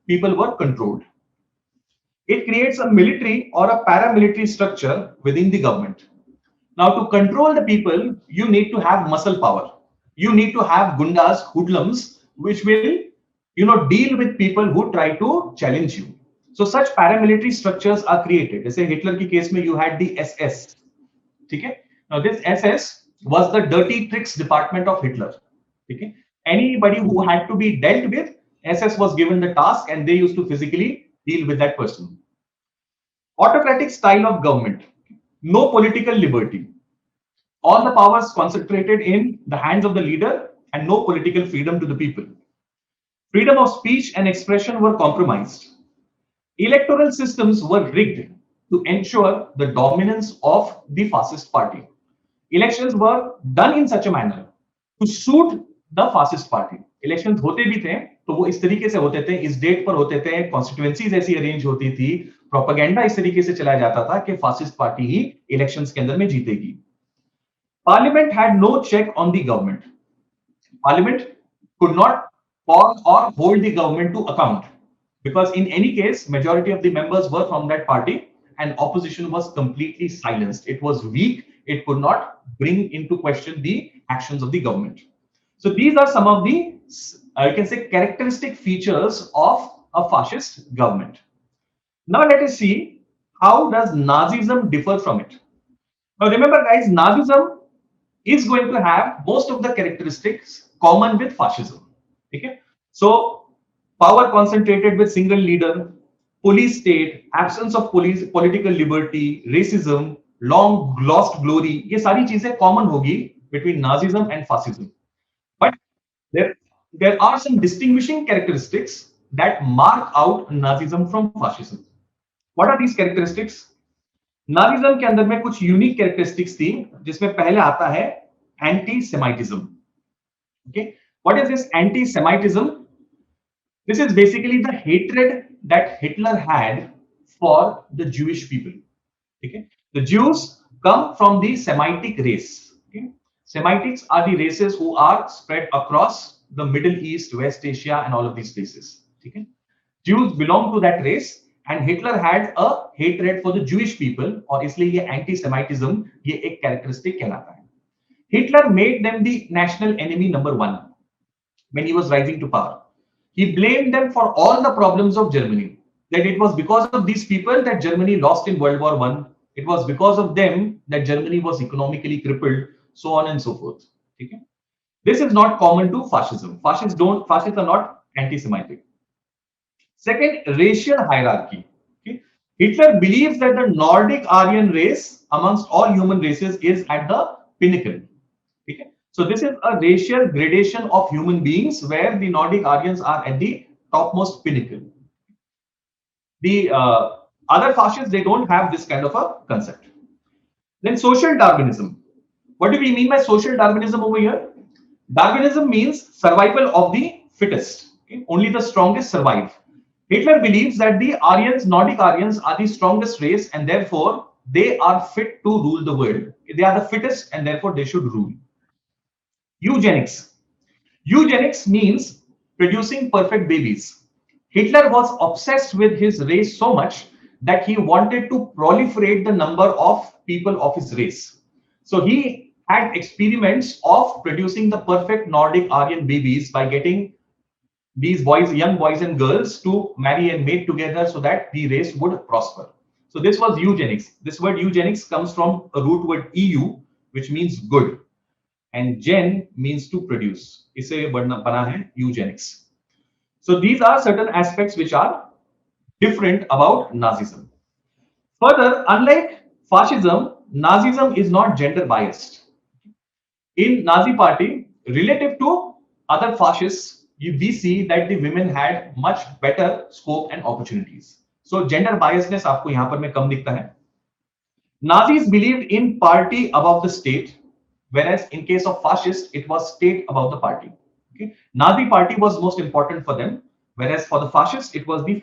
people were controlled. It creates a military or a paramilitary structure within the government. Now, to control the people, you need to have muscle power. You need to have gundas, hoodlums, which will, deal with people who try to challenge you. So such paramilitary structures are created. जैसे Hitler की case में you had the SS. ठीक है? Now this SS was the dirty tricks department of Hitler. ठीक है? Anybody who had to be dealt with, SS was given the task and they used to physically deal with that person. Autocratic style of government. No political liberty. All the powers concentrated in the hands of the leader and no political freedom to the people. Freedom of speech and expression were compromised. Electoral systems were rigged to ensure the dominance of the fascist party. Elections were done in such a manner to suit the fascist party. Elections होते भी थे तो वो इस तरीके से होते थे, इस डेट पर होते थे, कॉन्स्टिट्यूएंसीज ऐसी अरेंज होती थी, प्रोपेगेंडा इस तरीके से चलाया जाता था कि फासिस्ट पार्टी ही इलेक्शंस के अंदर में जीतेगी. Parliament had no check on the government. Parliament could not pause or hold the government to account, because in any case, majority of the members were from that party and opposition was completely silenced. It was weak. It could not bring into question the actions of the government. So these are some of the, you can say, characteristic features of a fascist government. Now let us see, how does Nazism differ from it? Now remember guys, Nazism is going to have most of the characteristics common with fascism. Okay? So power concentrated with single leader, police state, absence of police, political liberty, racism, long lost glory, ये सारी चीजें common होगी between Nazism and fascism. But there, there are some distinguishing characteristics that mark out Nazism from fascism. What are these characteristics? Nazism के अंदर में कुछ unique characteristics थी, जिसमें पहले आता है anti semitism. Okay, what is this anti semitism? This is basically the hatred that Hitler had for the Jewish people. Okay, the Jews come from the Semitic race. Okay, Semitics are the races who are spread across the Middle East, West Asia, and all of these places. Okay, Jews belong to that race. And Hitler had a hatred for the Jewish people, और इसलिए ये anti सेमाइटिज्म ये एक characteristic कहलाता है. Hitler made them the national enemy number 1 when he was rising to power. He blamed them for all the problems of Germany. That it was because of these people that Germany lost in World War I. It was because of them that Germany was economically crippled, so on and so forth. Okay? This is not common to fascism. Fascists are not anti-Semitic. Second, racial hierarchy. Okay? Hitler believes that the Nordic Aryan race amongst all human races is at the pinnacle. Okay? So this is a racial gradation of human beings where the Nordic Aryans are at the topmost pinnacle. The other fascists, they don't have this kind of a concept. Then social Darwinism. What do we mean by social Darwinism over here? Darwinism means survival of the fittest. Okay? Only the strongest survive. Hitler believes that the Aryans, Nordic Aryans, are the strongest race and therefore they are fit to rule the world. They are the fittest and therefore they should rule. Eugenics. Eugenics means producing perfect babies. Hitler was obsessed with his race so much that he wanted to proliferate the number of people of his race. So he had experiments of producing the perfect Nordic Aryan babies by getting these boys, young boys and girls, to marry and mate together so that the race would prosper. So this was eugenics. This word eugenics comes from a root word EU, which means good, and gen means to produce. इसे बना है eugenics. So these are certain aspects which are different about Nazism. Further, unlike fascism, Nazism is not gender biased. In Nazi party, relative to other fascists, we see that the women had much better scope and opportunities. So gender biasness आपको यहाँ पर में कम दिखता है. Nazis believed in party above the state, whereas in case of fascists, it was state above the party. Okay? Nazi party was most important for them, whereas for the fascists, it was the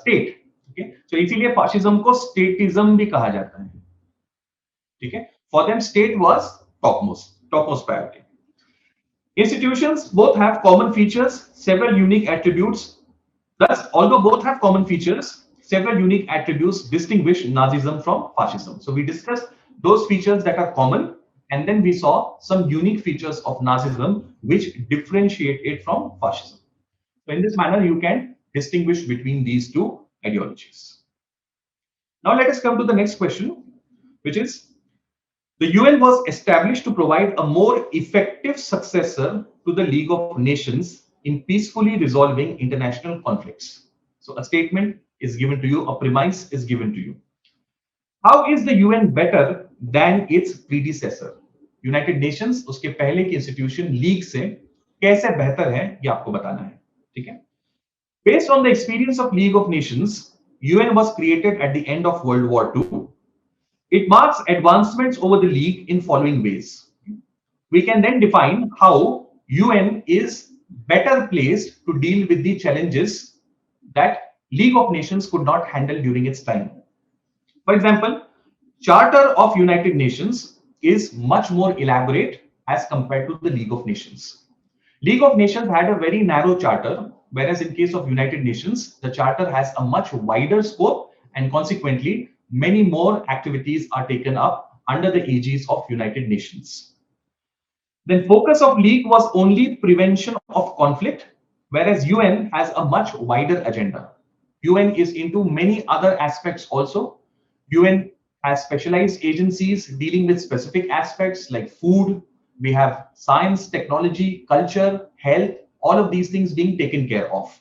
state. Okay? So इसीलिए fascism को statism भी कहा जाता है. ठीक है? For them, state was topmost priority. Institutions both have common features, several unique attributes. Thus, although both have common features, several unique attributes distinguish Nazism from fascism. So we discussed those features that are common, and then we saw some unique features of Nazism which differentiate it from fascism. So in this manner, you can distinguish between these two ideologies. Now let us come to the next question, which is, the UN was established to provide a more effective successor to the League of Nations in peacefully resolving international conflicts. So a statement is given to you, a premise is given to you. How is the UN better than its predecessor? United Nations, उसके पहले की institution League से कैसे बेहतर है, ये आपको बताना है, ठीक है? Based on the experience of League of Nations, UN was created at the end of World War II. It marks advancements over the League in following ways. We can then define how UN is better placed to deal with the challenges that League of Nations could not handle during its time. For example, Charter of United Nations is much more elaborate as compared to the League of Nations. League of Nations had a very narrow charter, whereas in case of United Nations, the charter has a much wider scope, and consequently, many more activities are taken up under the aegis of United Nations. Then focus of League was only prevention of conflict, whereas UN has a much wider agenda. UN is into many other aspects also. UN has specialized agencies dealing with specific aspects like food. We have science, technology, culture, health, all of these things being taken care of.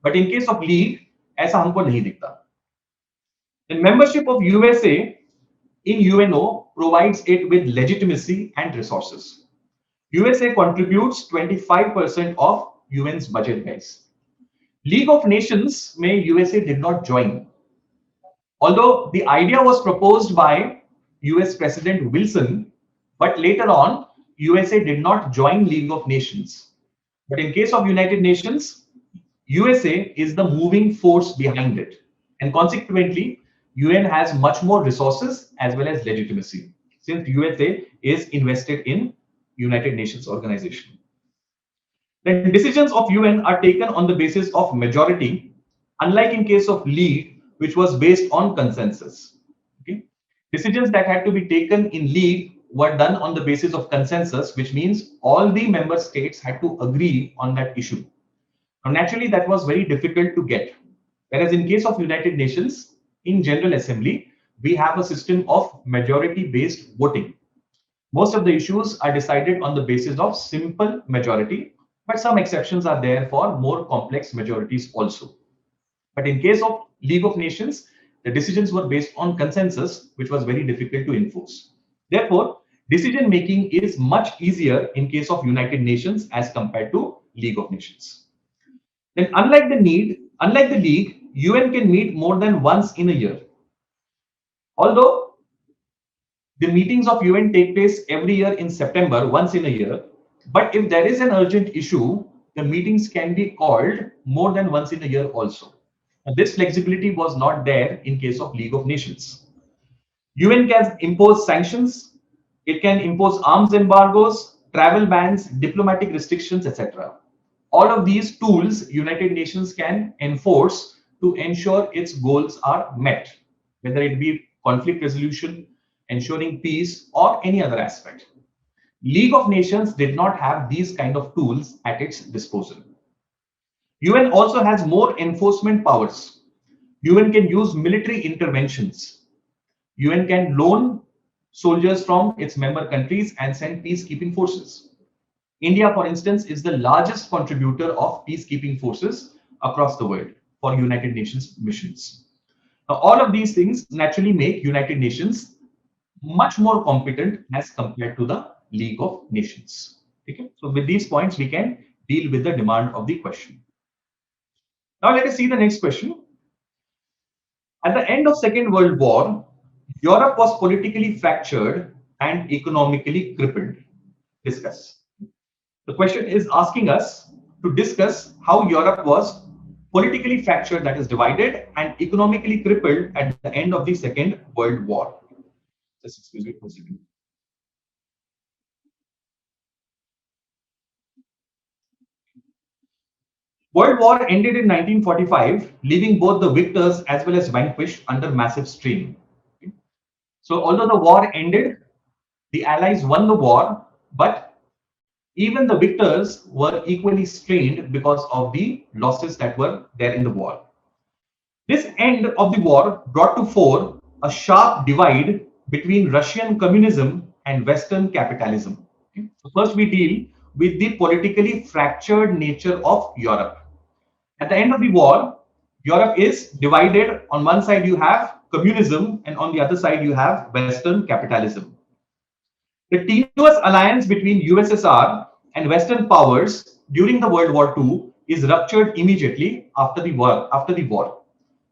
But in case of League, ऐसा हमको नहीं दिखता. The membership of USA in UNO provides it with legitimacy and resources. USA contributes 25% of UN's budget, guys. League of Nations may USA did not join. Although the idea was proposed by US President Wilson, but later on, USA did not join League of Nations. But in case of United Nations, USA is the moving force behind it. And consequently, UN has much more resources as well as legitimacy, since USA is invested in United Nations organization. The decisions of UN are taken on the basis of majority, unlike in case of League, which was based on consensus. Okay? Decisions that had to be taken in League were done on the basis of consensus, which means all the member states had to agree on that issue. Now, naturally, that was very difficult to get. Whereas in case of United Nations, in General Assembly, we have a system of majority-based voting. Most of the issues are decided on the basis of simple majority, but some exceptions are there for more complex majorities also. But in case of League of Nations, the decisions were based on consensus, which was very difficult to enforce. Therefore, decision making is much easier in case of United Nations as compared to League of Nations. Then, unlike the League, UN can meet more than once in a year. Although the meetings of UN take place every year in September, once in a year, but if there is an urgent issue, the meetings can be called more than once in a year also. And this flexibility was not there in case of League of Nations. UN can impose sanctions, it can impose arms embargoes, travel bans, diplomatic restrictions, etc. All of these tools United Nations can enforce to ensure its goals are met, whether it be conflict resolution, ensuring peace, or any other aspect. League of Nations did not have these kind of tools at its disposal. UN also has more enforcement powers. UN can use military interventions. UN can loan soldiers from its member countries and send peacekeeping forces. India, for instance, is the largest contributor of peacekeeping forces across the world for United Nations missions. Now, all of these things naturally make United Nations much more competent as compared to the League of Nations. Okay? So with these points, we can deal with the demand of the question. Now let us see the next question. At the end of Second World War, Europe was politically fractured and economically crippled. Discuss. The question is asking us to discuss how Europe was politically fractured, that is divided, and economically crippled at the end of the Second World War. Just excuse me for a second. World War ended in 1945, leaving both the victors as well as vanquished under massive strain. So although the war ended, the Allies won the war, but even the victors were equally strained because of the losses that were there in the war. This end of the war brought to fore a sharp divide between Russian communism and Western capitalism. Okay? So first we deal with the politically fractured nature of Europe. At the end of the war, Europe is divided. On one side you have communism and on the other side you have Western capitalism. The tenuous alliance between USSR and Western powers during the World War II is ruptured immediately after the war.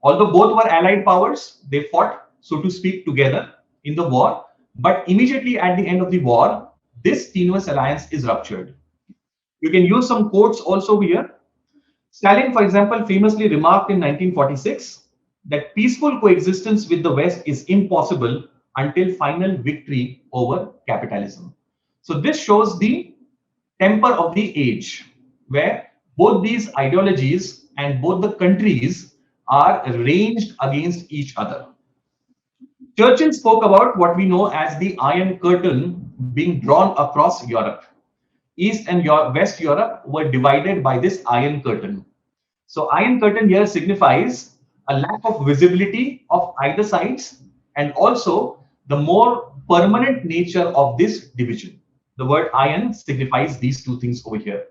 Although both were allied powers, they fought, so to speak, together in the war. But immediately at the end of the war, this tenuous alliance is ruptured. You can use some quotes also here. Stalin, for example, famously remarked in 1946 that peaceful coexistence with the West is impossible until final victory over capitalism. So this shows the temper of the age, where both these ideologies and both the countries are ranged against each other. Churchill spoke about what we know as the Iron Curtain being drawn across Europe. East and West Europe were divided by this Iron Curtain. So Iron Curtain here signifies a lack of visibility of either sides and also the more permanent nature of this division. The word iron signifies these two things over here.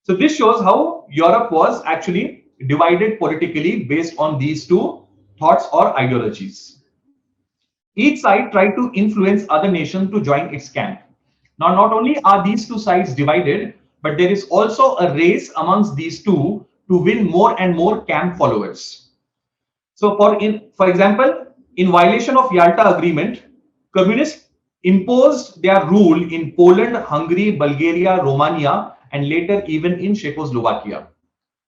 So this shows how Europe was actually divided politically based on these two thoughts or ideologies. Each side tried to influence other nations to join its camp. Now, not only are these two sides divided, but there is also a race amongst these two to win more and more camp followers. So, for example, in violation of Yalta Agreement, communists imposed their rule in Poland, Hungary, Bulgaria, Romania, and later even in Czechoslovakia.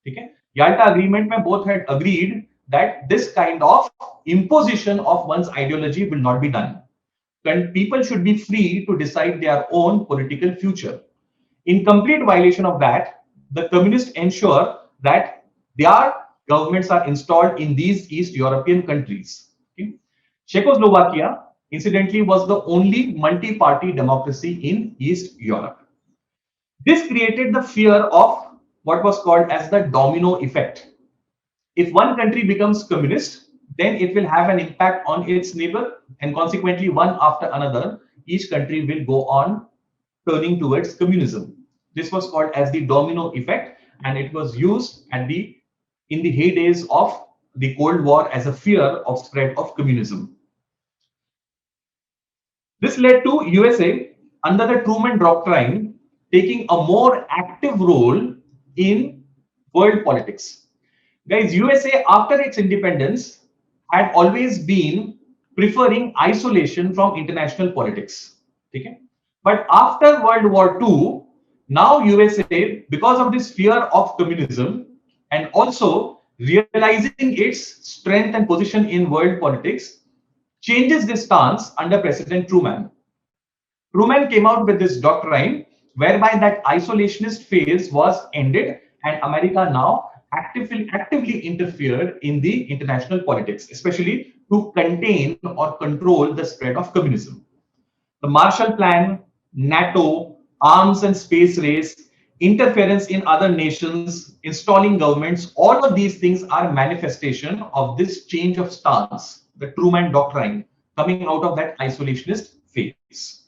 Okay? Yalta Agreement में both had agreed that this kind of imposition of one's ideology will not be done. And people should be free to decide their own political future. In complete violation of that, the communists ensure that their governments are installed in these East European countries. Okay? Czechoslovakia, incidentally, was the only multi-party democracy in East Europe. This created the fear of what was called as the domino effect. If one country becomes communist, then it will have an impact on its neighbor, and consequently, one after another, each country will go on turning towards communism. This was called as the domino effect, and it was used in the heydays of the Cold War as a fear of spread of communism. This led to USA under the Truman Doctrine taking a more active role in world politics. Guys, USA after its independence had always been preferring isolation from international politics. Okay? But after World War II, now USA, because of this fear of communism and also realizing its strength and position in world politics, changes this stance under President Truman. Truman came out with this doctrine whereby that isolationist phase was ended and America now actively interfered in the international politics, especially to contain or control the spread of communism. The Marshall Plan, NATO, arms and space race, interference in other nations, installing governments, all of these things are manifestation of this change of stance, the Truman Doctrine, coming out of that isolationist phase.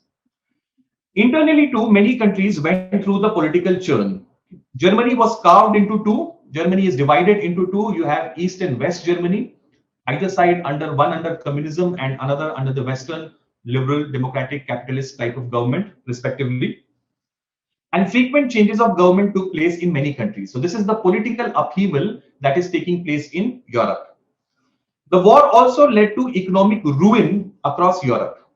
Internally too, many countries went through the political churn. Germany was carved into two. Germany is divided into two. You have East and West Germany, either side under communism and another under the Western liberal, democratic, capitalist type of government, respectively. And frequent changes of government took place in many countries. So this is the political upheaval that is taking place in Europe. The war also led to economic ruin across Europe.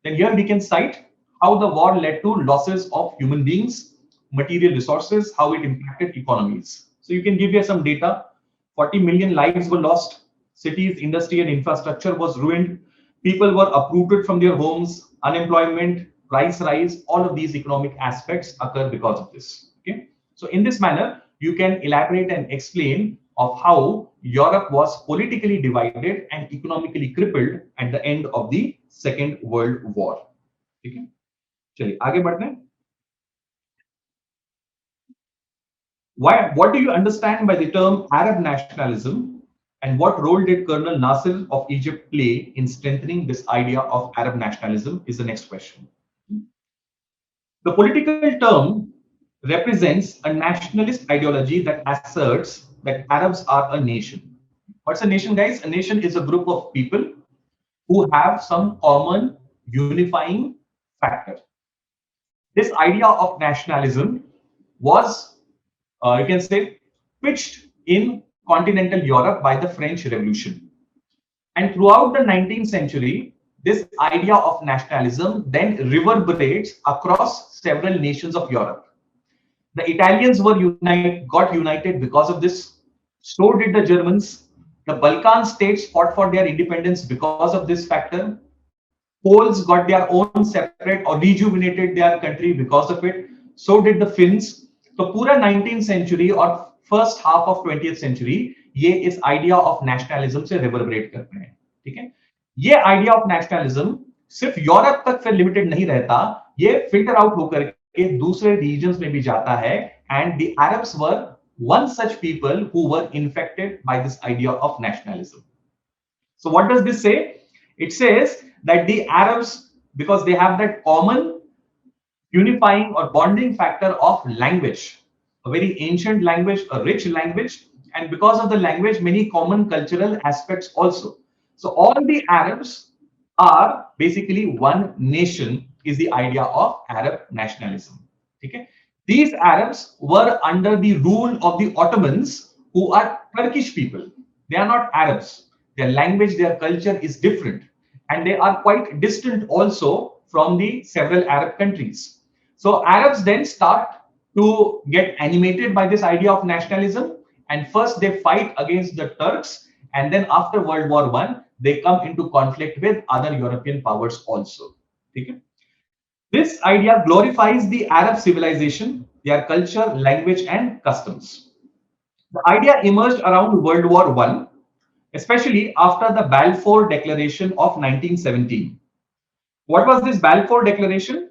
Then here we can cite how the war led to losses of human beings, material resources, how it impacted economies. So you can give here some data. 40 million lives were lost. Cities, industry, and infrastructure was ruined. People were uprooted from their homes. Unemployment, price rise, all of these economic aspects occur because of this. Okay. So in this manner, you can elaborate and explain of how Europe was politically divided and economically crippled at the end of the Second World War. Okay. चलिए आगे बढ़ते हैं. What do you understand by the term Arab nationalism, and what role did Colonel Nasser of Egypt play in strengthening this idea of Arab nationalism is the next question. The political term represents a nationalist ideology that asserts that Arabs are a nation. What's a nation, guys? A nation is a group of people who have some common unifying factor. This idea of nationalism was, you can say, pitched in continental Europe by the French Revolution. And throughout the 19th century, this idea of nationalism then reverberates across several nations of Europe. The Italians got united because of this. So did the Germans. The Balkan states fought for their independence because of this factor. Poles got their own separate or rejuvenated their country because of it. so did the Finns. तो पूरा 19th century और first half of 20th century ये इस idea of nationalism से reverberate करते हैं, ठीक है? ये idea of nationalism सिर्फ यूरोप तक फिर लिमिटेड नहीं रहता, ये फिल्टर आउट होकर के दूसरे रीजन्स में भी जाता है, and the Arabs were one such people who were infected by this idea of nationalism. So what does this say? It says that the Arabs, because they have that common unifying or bonding factor of language, a very ancient language, a rich language, and because of the language, many common cultural aspects also. So all the Arabs are basically one nation is the idea of Arab nationalism. Okay? These Arabs were under the rule of the Ottomans, who are Turkish people. They are not Arabs. Their language, their culture is different. And they are quite distant also from the several Arab countries. So Arabs then start to get animated by this idea of nationalism. And first they fight against the Turks. And then after World War I, they come into conflict with other European powers also. Okay? This idea glorifies the Arab civilization, their culture, language, and customs. The idea emerged around World War I, especially after the Balfour Declaration of 1917. What was this Balfour Declaration?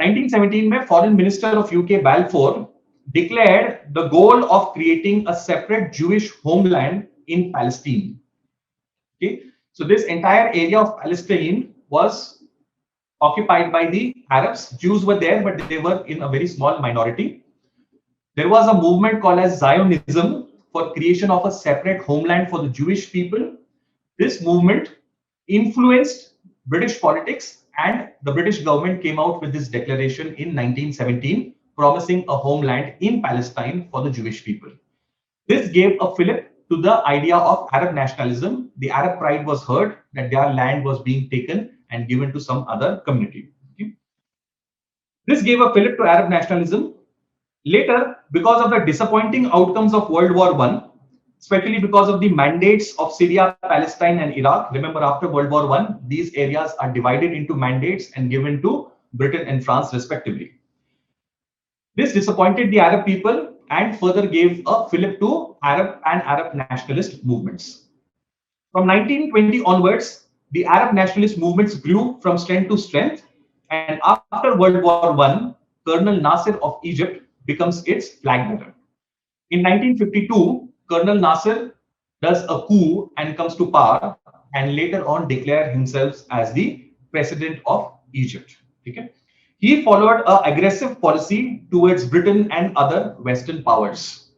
1917 में Foreign Minister of UK Balfour declared the goal of creating a separate Jewish homeland in Palestine. Okay, so this entire area of Palestine was occupied by the Arabs. Jews were there, but they were in a very small minority. There was a movement called as Zionism for creation of a separate homeland for the Jewish people. This movement influenced British politics, and the British government came out with this declaration in 1917, promising a homeland in Palestine for the Jewish people. This gave a fillip to the idea of Arab nationalism. The Arab pride was hurt that their land was being taken and given to some other community. Okay? This gave a fillip to Arab nationalism. Later, because of the disappointing outcomes of World War I, especially because of the mandates of Syria, Palestine, and Iraq. Remember, after World War I, these areas are divided into mandates and given to Britain and France, respectively. This disappointed the Arab people and further gave a fillip to Arab and Arab nationalist movements. From 1920 onwards, the Arab nationalist movements grew from strength to strength, and after World War I, Colonel Nasser of Egypt becomes its flag bearer. In 1952, Colonel Nasser does a coup and comes to power, and later on declared himself as the president of Egypt. Okay? He followed an aggressive policy towards Britain and other Western powers.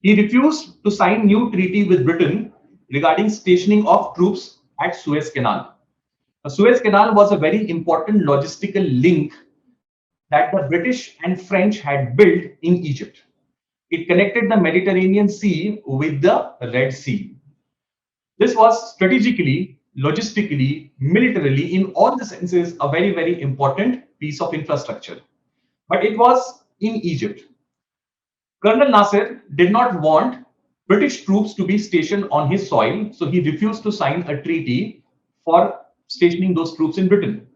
He refused to sign new treaty with Britain regarding stationing of troops at Suez Canal. The Suez Canal was a very important logistical link that the British and French had built in Egypt. It connected the Mediterranean Sea with the Red Sea. This was strategically, logistically, militarily, in all the senses, a very, very important piece of infrastructure. But it was in Egypt. Colonel Nasser did not want British troops to be stationed on his soil, so he refused to sign a treaty for stationing those troops in Britain.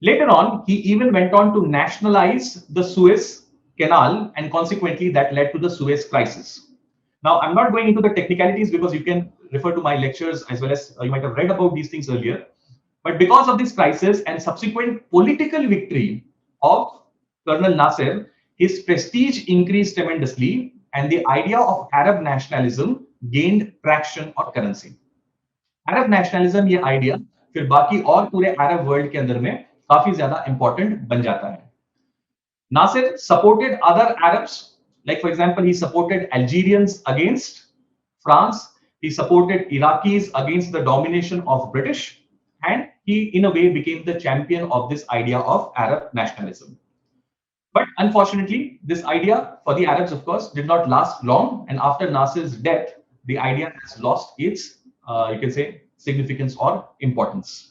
Later on, he even went on to nationalize the Suez Canal, and consequently that led to the Suez Crisis. Now, I'm not going into the technicalities because you can refer to my lectures as well as you might have read about these things earlier. But because of this crisis and subsequent political victory of Colonel Nasser, his prestige increased tremendously and the idea of Arab nationalism gained traction or currency. Arab nationalism ये idea फिर बाकी और पूरे Arab world के अंदर में काफी ज्यादा important बन जाता है. Nasser supported other Arabs, like for example, he supported Algerians against France, he supported Iraqis against the domination of British, and he in a way became the champion of this idea of Arab nationalism. But unfortunately, this idea for the Arabs, of course, did not last long, and after Nasser's death, the idea has lost its, you can say, significance or importance.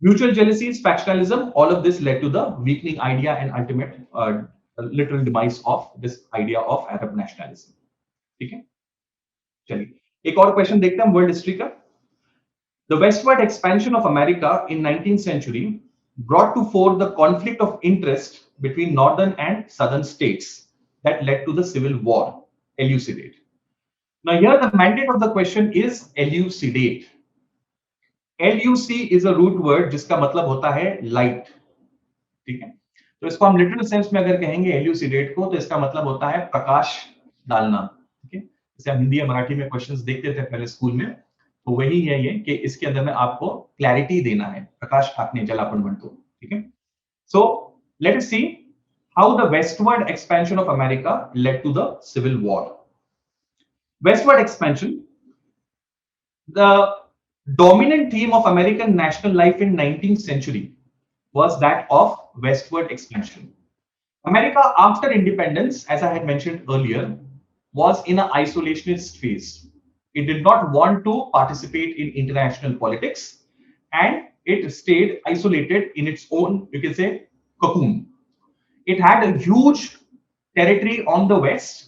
Mutual jealousies, factionalism, all of this led to the weakening idea and ultimate literal demise of this idea of Arab nationalism. ठीक है? चलिए एक और question देखते हैं world history का. The westward expansion of America in 19th century brought to fore the conflict of interest between northern and southern states that led to the Civil War. Elucidate. Now, here the mandate of the question is elucidate. LUC is a root word जिसका मतलब होता है light. ठीक है, तो इसको हम literal sense में अगर कहेंगे एल्यूसिडेट को, तो इसका मतलब होता है प्रकाश डालना. ठीक है, जैसे हम हिंदी या मराठी में क्वेश्चंस देखते थे पहले स्कूल में, तो वही है ये कि इसके अंदर में आपको क्लैरिटी देना है, प्रकाश आपने जलापन बनतो. ठीक है, so let us see how the westward expansion of America led to the civil war. Westward expansion, the dominant theme of American national life in 19th century was that of westward expansion. America, after independence, as I had mentioned earlier, was in an isolationist phase. It did not want to participate in international politics, and it stayed isolated in its own, you can say, cocoon. It had a huge territory on the west,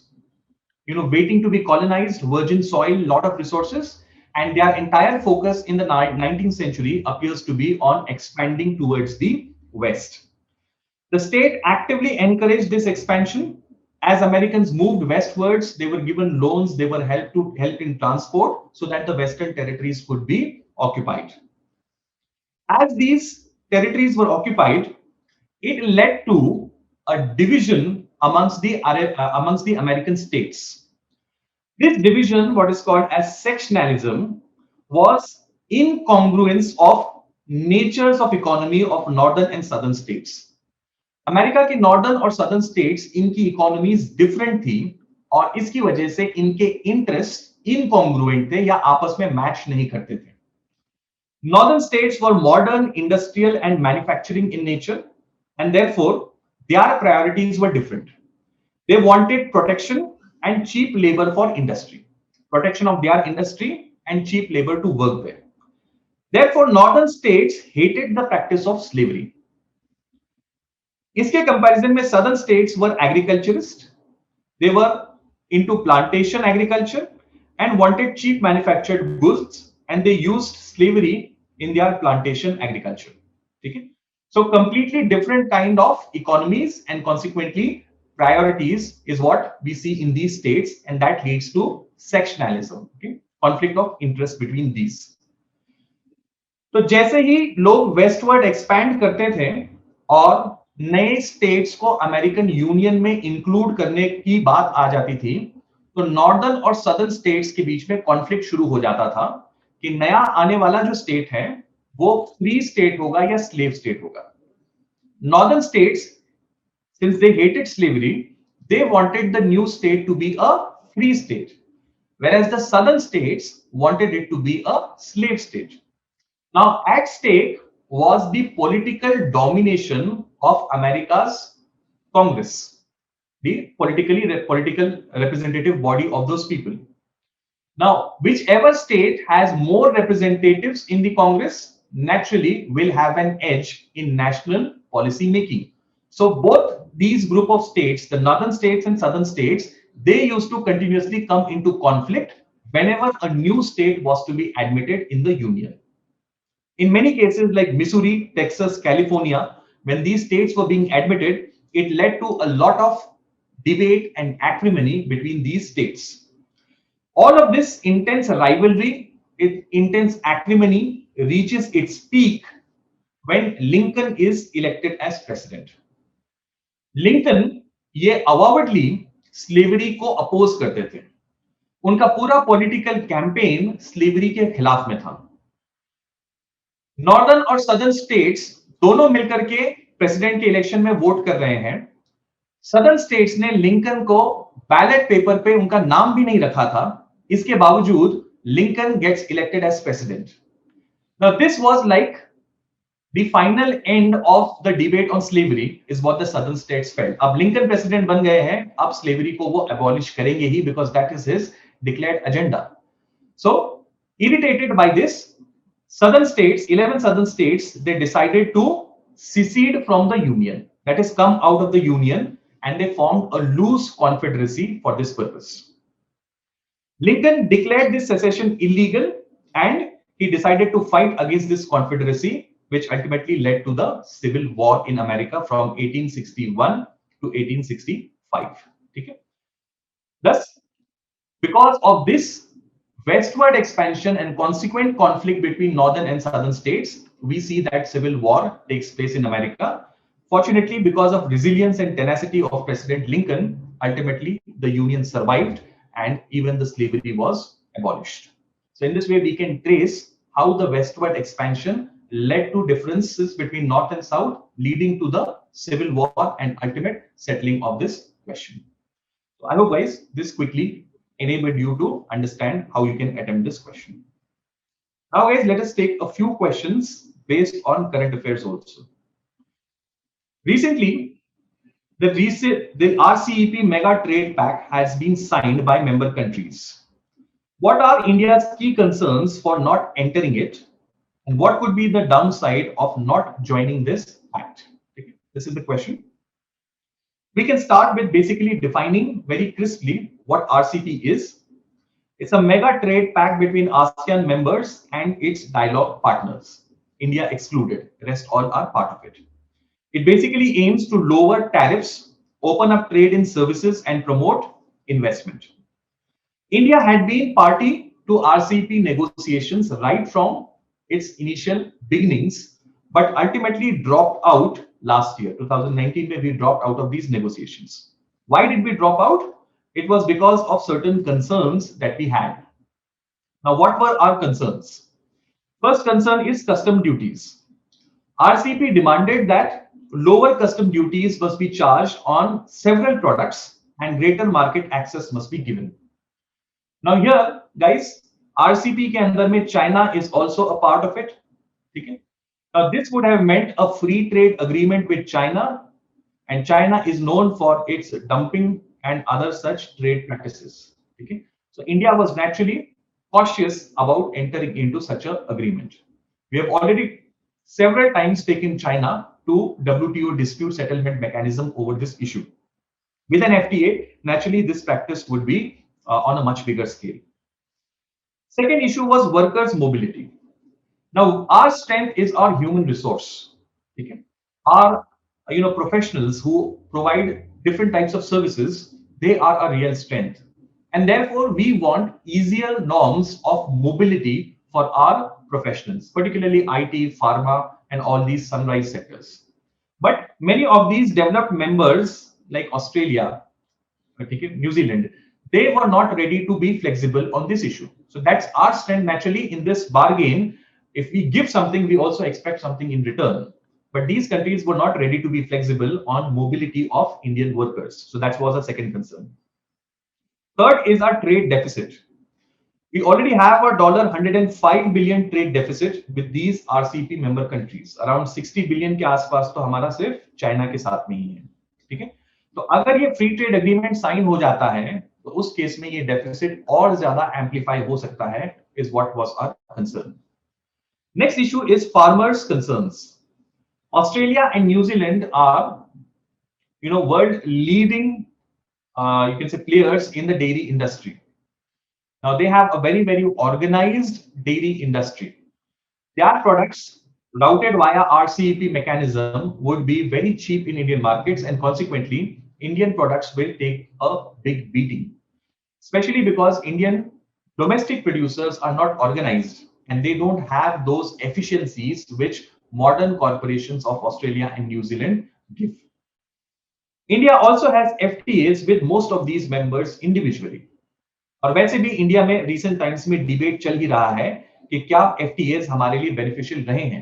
waiting to be colonized, virgin soil, lot of resources, and their entire focus in the 19th century appears to be on expanding towards the west. The state actively encouraged this expansion. As Americans moved westwards, they were given loans, they were helped in transport so that the western territories could be occupied. As these territories were occupied, it led to a division amongst the American states. This division, what is called as sectionalism, was incongruence of natures of economy of northern and southern states. America के northern और southern states, इनकी economies different थी और इसकी वजह से इनके interest incongruent थे या आपस में मैच नहीं करते थे. Northern states were modern, industrial and manufacturing in nature, and therefore there priorities were different. They wanted protection and cheap labor for industry, protection of their industry and cheap labor to work there. Therefore, northern states hated the practice of slavery. इसके comparison में southern states were agriculturists. They were into plantation agriculture and wanted cheap manufactured goods, and they used slavery in their plantation agriculture. Okay? So completely different kind of economies, and consequently priorities is what we see in these states, and that leads to sectionalism, okay? Conflict of interest between these. तो जैसे ही लोग westward expand करते थे और नए states को American union में include करने की बात आ जाती थी, तो नॉर्दर्न और सदर्न स्टेट्स के बीच में कॉन्फ्लिक्ट शुरू हो जाता था कि नया आने वाला जो स्टेट है वो फ्री स्टेट होगा या स्लेव स्टेट होगा. Northern states, since they hated slavery, they wanted the new state to be a free state, whereas the southern states wanted it to be a slave state. Now, at stake was the political domination of America's Congress, the political representative body of those people. Now, whichever state has more representatives in the Congress naturally will have an edge in national policy making. So both these group of states, the northern states and southern states, they used to continuously come into conflict whenever a new state was to be admitted in the union. In many cases like Missouri, Texas, California, when these states were being admitted, it led to a lot of debate and acrimony between these states. All of this intense rivalry, intense acrimony reaches its peak when Lincoln is elected as president. Lincoln ये अवार्डली slavery को oppose करते थे. उनका पूरा political campaign slavery के खिलाफ में था. नॉर्दर्न और सदर्न स्टेट्स दोनों मिलकर के प्रेसिडेंट के इलेक्शन में वोट कर रहे हैं. सदर्न स्टेट्स ने लिंकन को बैलेट पेपर पे उनका नाम भी नहीं रखा था. इसके बावजूद Lincoln gets elected as president. Now this was like the final end of the debate on slavery is what the southern states felt. अब लिंकन प्रेसिडेंट बन गए हैं, अब स्लेवरी को वो abolish करेंगे ही, because that is his declared agenda. So irritated by this, southern states, 11 southern states, they decided to secede from the union, that is come out of the union, and they formed a loose confederacy for this purpose. Lincoln declared this secession illegal, and he decided to fight against this confederacy which ultimately led to the Civil War in America from 1861 to 1865. Okay? Thus, because of this westward expansion and consequent conflict between northern and southern states, we see that civil war takes place in America. Fortunately, because of resilience and tenacity of President Lincoln, ultimately the Union survived and even the slavery was abolished. So in this way, we can trace how the westward expansion led to differences between North and South, leading to the Civil War and ultimate settling of this question. So I hope, guys, this quickly enabled you to understand how you can attempt this question. Now, guys, let us take a few questions based on current affairs also. Recently, the RCEP Mega Trade Pact has been signed by member countries. What are India's key concerns for not entering it? And what could be the downside of not joining this pact? This is the question. We can start with basically defining very crisply what RCP is. It's a mega trade pact between ASEAN members and its dialogue partners, India excluded. The rest all are part of it. It basically aims to lower tariffs, open up trade in services, and promote investment. India had been party to RCP negotiations right from its initial beginnings, but ultimately dropped out last year, 2019, where we dropped out of these negotiations. Why did we drop out? It was because of certain concerns that we had. Now, what were our concerns? First concern is custom duties. RCP demanded that lower custom duties must be charged on several products and greater market access must be given. Now here, guys, RCP के अंदर में China is also a part of it. Okay? Now this would have meant a free trade agreement with China, and China is known for its dumping and other such trade practices. Okay? So India was naturally cautious about entering into such an agreement. We have already several times taken China to WTO dispute settlement mechanism over this issue. With an FTA, naturally this practice would be on a much bigger scale. Second issue was workers' mobility. Now, our strength is our human resource. Okay? Our professionals who provide different types of services, they are a real strength. And therefore, we want easier norms of mobility for our professionals, particularly IT, pharma, and all these sunrise sectors. But many of these developed members, like Australia, New Zealand, they were not ready to be flexible on this issue. So that's our strength naturally in this bargain. If we give something, we also expect something in return. But these countries were not ready to be flexible on mobility of Indian workers. So that was a second concern. Third is our trade deficit. We already have a $105 billion trade deficit with these RCP member countries. Around 60 billion के आसपास तो हमारा सिर्फ China के साथ में ही है. ठीक है? तो अगर ये फ्री ट्रेड एग्रीमेंट साइन हो जाता है तो उस केस में ये डेफिसिट और ज्यादा एम्पलीफाई हो सकता है, is what was our concern. Next issue is farmers' concerns. Australia and New Zealand are, world leading, you can say, players in the dairy industry. Now they have a very, very organized dairy industry. Their products routed via RCEP mechanism would be very cheap in Indian markets, and consequently, Indian products will take a big beating, especially because Indian domestic producers are not organized and they don't have those efficiencies which modern corporations of Australia and New Zealand give. India also has FTAs with most of these members individually. और वैसे भी India में recent times में debate चल ही रहा है कि क्या एफटीएस हमारे लिए बेनिफिशियल रहे हैं.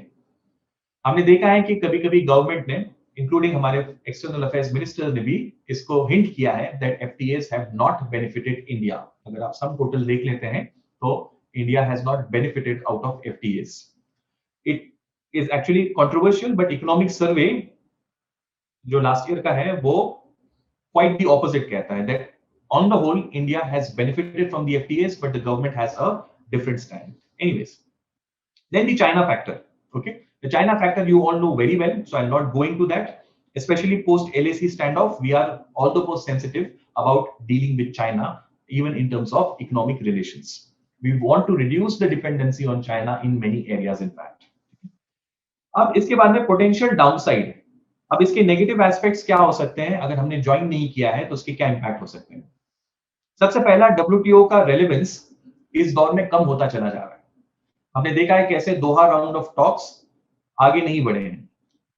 हमने देखा है कि कभी-कभी गवर्नमेंट ने, इंक्लूडिंग हमारे एक्सटर्नल अफेयर्स मिनिस्टर ने भी इसको हिंट किया है that FTS have not benefited India. अगर आप सम टोटल देख लेते हैं तो India has not benefited out of FTS. It is actually controversial, but economic survey जो लास्ट ईयर का है वो क्वाइट द ऑपोजिट कहता है that on the whole, India has benefited from the FTAs, but the government has a different stand. Anyways, then the China factor. Okay, the China factor you all know very well, so I'm not going to that. Especially post LAC standoff, we are all the more sensitive about dealing with China, even in terms of economic relations. We want to reduce the dependency on China in many areas, in fact. अब इसके बाद में potential downside. अब इसके negative aspects क्या हो सकते हैं अगर हमने ज्वाइन नहीं किया है तो उसके क्या इंपैक्ट हो सकते हैं। सबसे पहला, डब्ल्यूटीओ का रेलेवेंस इस दौर में कम होता चला जा रहा है। हमने देखा है कैसे दोहा राउंड ऑफ टॉक्स आगे नहीं बढ़े हैं।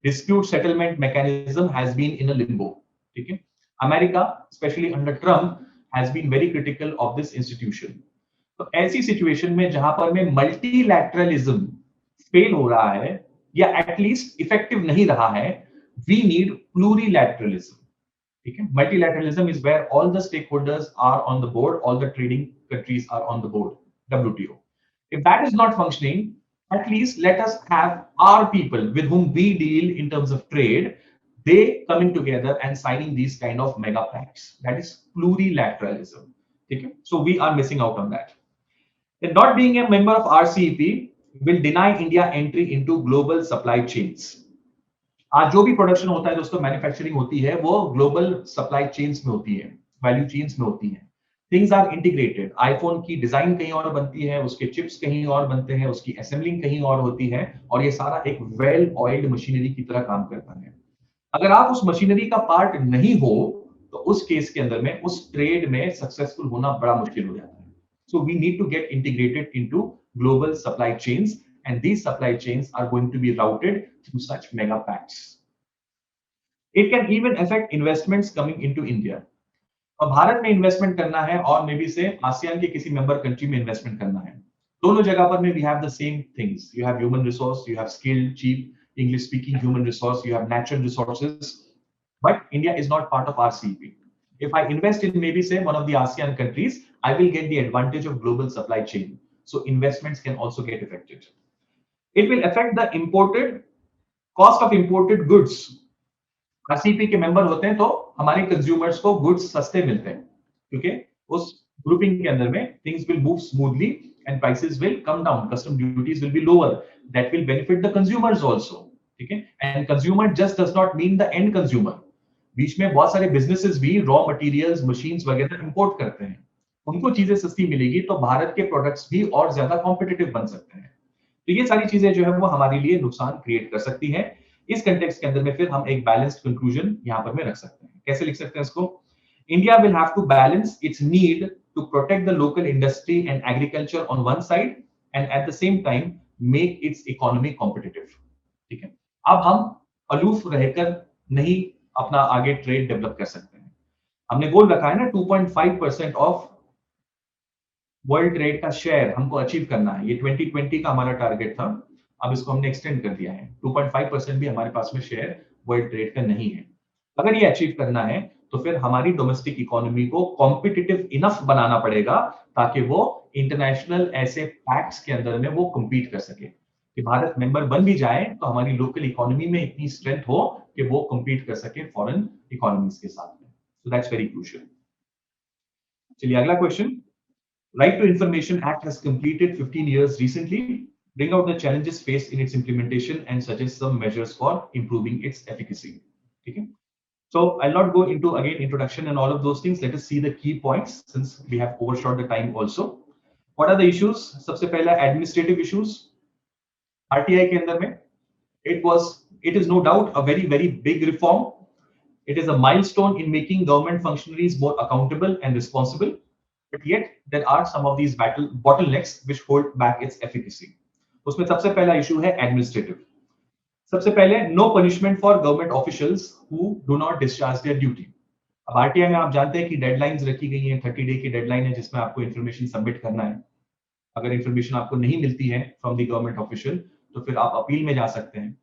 Dispute settlement mechanism has been in a limbo. ठीक है, America specially under Trump has been very critical of this institution. तो ऐसी सिचुएशन में जहां पर में मल्टीलैटरलिज्म फेल हो रहा है या एटलीस्ट इफेक्टिव नहीं रहा है, वी नीड प्लूरीलैटरलिज्म। ठीक है, multilateralism is where all the stakeholders are on the board, all the trading countries are on the board, WTO. If that is not functioning, at least let us have our people with whom we deal in terms of trade, they coming together and signing these kind of mega pacts. That is plurilateralism. Okay? So we are missing out on that. And not being a member of RCEP will deny India entry into global supply chains. आज जो भी production होता है दोस्तों, manufacturing होती है, वो global supply chains में होती है, वैल्यू चेन्स में होती है। Things are integrated. आईफोन की डिजाइन कहीं और बनती है, उसके चिप्स कहीं और बनते हैं, उसकी असेंबलिंग कहीं और होती है, और ये सारा एक वेल ऑयल्ड मशीनरी की तरह काम करता है। अगर आप उस मशीनरी का पार्ट नहीं हो तो उस केस के अंदर में उस ट्रेड में सक्सेसफुल होना बड़ा मुश्किल हो जाता है। So we need to get integrated into global supply chains, and these supply chains are going to be routed through such mega pacts. It can even affect investments coming into India. और भारत में investment करना है और may be से ASEAN के किसी member country में investment करना है, दोनों जगह पर में we have the same things. You have human resource, you have skilled cheap English speaking human resource, you have natural resources, but India is not part of RCEP. If I invest in maybe say one of the ASEAN countries, I will get the advantage of global supply chain. So investments can also get affected. It will affect the imported cost of imported goods. RCP के member होते हैं तो हमारे consumers को goods सस्ते मिलते हैं, क्योंकि उस ग्रुपिंग के अंदर में things will move smoothly and prices will come down, custom duties will be lower, that will benefit the consumers also. ठीक है, and consumer just does not mean the end consumer. बीच में बहुत सारे बिजनेसेस भी रॉ मटेरियल्स, मशीन्स वगैरह import करते हैं, उनको चीजें सस्ती मिलेगी तो भारत के प्रोडक्ट्स भी और ज्यादा कॉम्पिटिटिव बन सकते हैं। तो ये सारी चीजें जो है वो हमारे लिए नुकसान क्रिएट कर सकती हैं। इस कंटेक्स्ट के अंदर में फिर हम एक बैलेंस्ड कंक्लूजन यहां पर में रख सकते हैं। कैसे लिख सकते हैं इसको? India will have to balance its need to protect the local industry and agriculture on one side and at the same time make its economy competitive. ठीक है, अब हम अलूफ रहकर नहीं अपना आगे ट्रेड डेवलप कर सकते हैं। हमने गोल रखा है ना 2.5% ऑफ वर्ल्ड ट्रेड का शेयर हमको अचीव करना है। ये 2020 का हमारा टारगेट था, अब इसको हमने एक्सटेंड कर दिया है। 2.5% भी हमारे पास में शेयर वर्ल्ड ट्रेड का नहीं है। अगर ये अचीव करना है तो फिर हमारी डोमेस्टिक इकोनॉमी को कॉम्पिटिटिव इनफ बनाना पड़ेगा ताकि वो इंटरनेशनल ऐसे पैक्ट्स के अंदर में वो कम्पीट कर सके। कि भारत मेंबर बन भी जाए तो हमारी लोकल इकोनॉमी में इतनी स्ट्रेंथ हो कि वो कम्पीट कर सके फॉरेन इकोनॉमीज के साथ में। So that's very crucial. चलिए अगला question. Right to Information Act has completed 15 years recently. Bring out the challenges faced in its implementation and suggest some measures for improving its efficacy. Okay. So I'll not go into again introduction and all of those things. Let us see the key points since we have overshot the time also. What are the issues? सबसे पहला administrative issues. RTI के अंदर में it is no doubt a very big reform. It is a milestone in making government functionaries more accountable and responsible. But yet there are some of these bottlenecks which hold back its efficacy. उसमें सबसे पहला issue है administrative. सबसे पहले no punishment for government officials who do not discharge their duty. अब RTI में आप जानते हैं कि डेडलाइंस रखी गई हैं, 30 डे की डेडलाइन है जिसमें आपको इन्फॉर्मेशन सबमिट करना है। अगर इन्फॉर्मेशन आपको नहीं मिलती है फ्रॉम द गवर्नमेंट ऑफिशियल तो फिर आप अपील में जा सकते हैं।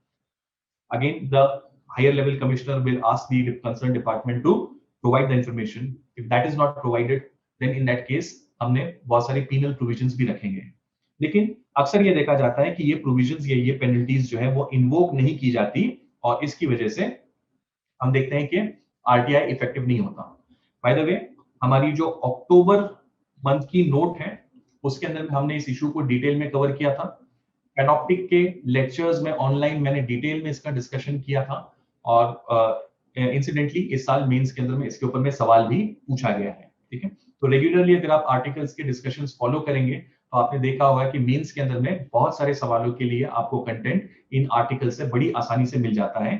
Again the higher level commissioner will ask the concern department to provide the information. If that is not provided then in that case हमने बहुत सारे penal provisions भी रखेंगे। लेकिन अक्सर ये देखा जाता है कि ये provisions या ये penalties जो है वो invoke नहीं की जाती और इसकी वजह से हम देखते हैं कि RTI इफेक्टिव नहीं होता। बाय द वे हमारी जो अक्टूबर मंथ की नोट है उसके अंदर में हमने इस इशू को डिटेल में कवर किया था। पैनोप्टिक के लेक्चर्स में ऑनलाइन मैंने डिटेल में इसका डिस्कशन किया था और इंसिडेंटली इस साल मेंस के अंदर में इसके ऊपर में सवाल भी पूछा गया है। ठीक है, तो रेगुलरली अगर आप आर्टिकल्स के डिस्कशंस फॉलो करेंगे तो आपने देखा होगा कि मेंस के अंदर में बहुत सारे सवालों के लिए आपको कंटेंट इन आर्टिकल से बड़ी आसानी से मिल जाता है.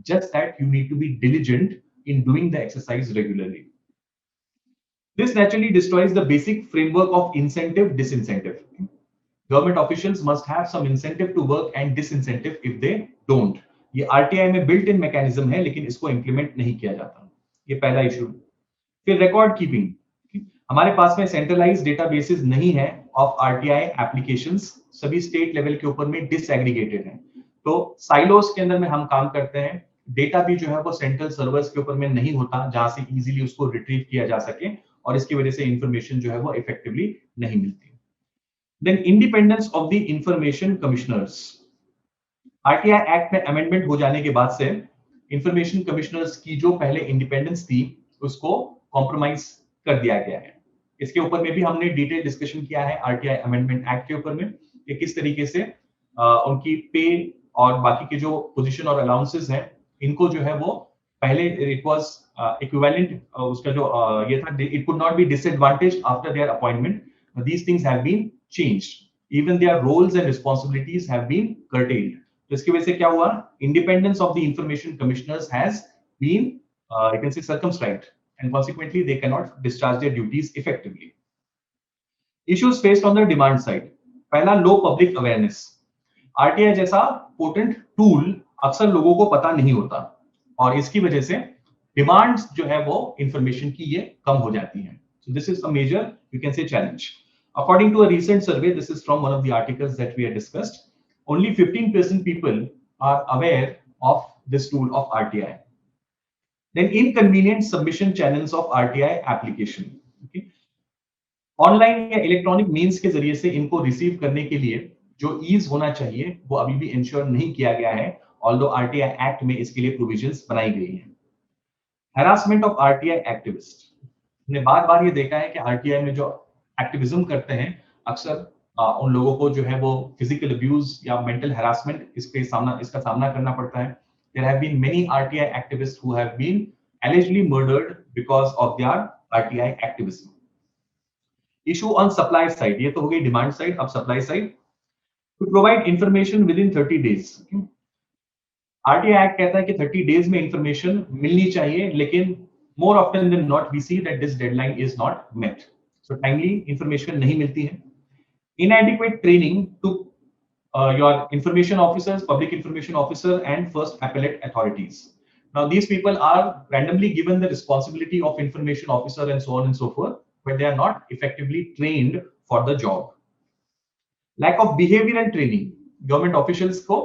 Just that you need to be diligent in doing the exercise regularly. This naturally destroys the basic framework of incentive disincentive. Government officials must have some incentive to work and disincentive if they don't. ये RTI में built in mechanism है, लेकिन इसको implement नहीं किया जाता. ये पहला इशू. फिर रिकॉर्ड कीपिंग. हमारे पास में सेंट्रलाइज्ड डेटाबेसेस नहीं है ऑफ आरटीआई एप्लीकेशंस. सभी स्टेट लेवल के ऊपर में डिसएग्रीगेटेड हैं. तो साइलोस के अंदर में हम काम करते हैं. डेटा भी जो है वो सेंट्रल सर्वर्स के ऊपर में नहीं होता जहां से इजीली उसको रिट्रीव किया जा सके, और इसकी वजह से इंफॉर्मेशन जो है वो इफेक्टिवली नहीं मिलती. Then independence of the information commissioners. RTI act में अमेंडमेंट हो जाने के बाद से इंफॉर्मेशन कमिश्नर्स की जो पहले इंडिपेंडेंस थी उसको कॉम्प्रोमाइज कर दिया गया है. इसके ऊपर में भी हमने डिटेल डिस्कशन किया है आरटीआई अमेंडमेंट एक्ट के ऊपर में कि किस तरीके से उनकी पे और बाकी के जो पोजीशन और अलाउंसेस हैं इनको जो है वो पहले इट वाज इक्विवेलेंट, उसका जो ये था, it could not be disadvantage after their appointment. These things have been changed. Even their roles and responsibilities have been curtailed. तो इसकी वजह से क्या हुआ? Independence of the information commissioners has been you can say circumscribed, and consequently they cannot discharge their duties effectively. Issues faced on the demand side. पहला, लो public awareness. RTI जैसा potent tool अक्सर लोगों को पता नहीं होता, और इसकी वजह से डिमांड्स जो है वो इंफॉर्मेशन की ये कम हो जाती हैं. So this is a major, you can say, challenge. According to a recent survey, this is from one of the articles that we had discussed, only 15% people are aware of this tool of RTI. Then inconvenient submission channels of RTI application. Okay. Online या electronic means के जरिए से इनको receive करने के लिए जो ease होना चाहिए वो अभी भी इंश्योर नहीं किया गया है, ऑल्दो आरटीआई एक्ट में इसके लिए प्रोविजंस बनाई गई हैं. Harassment of RTI activist. हमने बार बार ये देखा है कि आरटीआई में जो एक्टिविज्म करते हैं अक्सर उन लोगों को जो है वो फिजिकल अब्यूज या मेंटल हैरासमेंट इसका सामना करना पड़ता है. There have been many RTI activists who have been allegedly murdered because of their RTI activism. Issue on supply side. ये तो हो गई demand side. अब supply side. To provide information within 30 days. RTI Act कहता है कि 30 days में information मिलनी चाहिए, लेकिन more often than not we see that this deadline is not met. So timely information नहीं मिलती है. Inadequate training to your information officers, public information officer, and first appellate authorities. Now, these people are randomly given the responsibility of information officer and so on and so forth, but they are not effectively trained for the job. Lack of behavioral training. Government officials को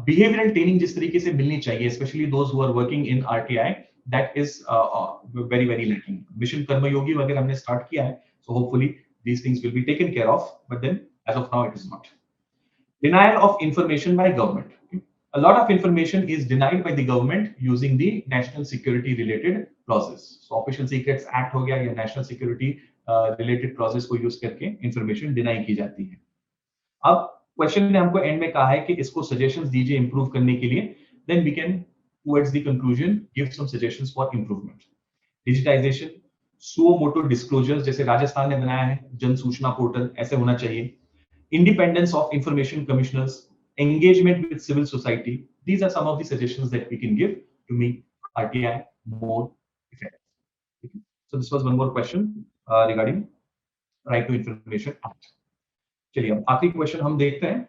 behavioral training जिस तरीके से मिलनी चाहिए, especially those who are working in RTI, that is very, very lacking. Mission कर्मयोगी वगैरह हमने start किया है, so hopefully these things will be taken care of, but then as of now it is not. Denial of information by government. A lot of information is denied by the government using the national security related clauses. So Official Secrets Act हो गया या national security related clauses को use करके information deny की जाती है. अब question ने हमको एंड में कहा है कि इसको सजेशंस दीजिए इंप्रूव करने के लिए. Then we can towards the conclusion give some suggestions for improvement. Digitization, suo motu disclosures जैसे राजस्थान ने बनाया है जन सूचना पोर्टल, ऐसे होना चाहिए. Independence of information commissioners, engagement with civil society. These are some of the suggestions that we can give to make RTI more effective. So this was one more question regarding Right to Information Act. चलिए अब आखिरी question हम देखते हैं.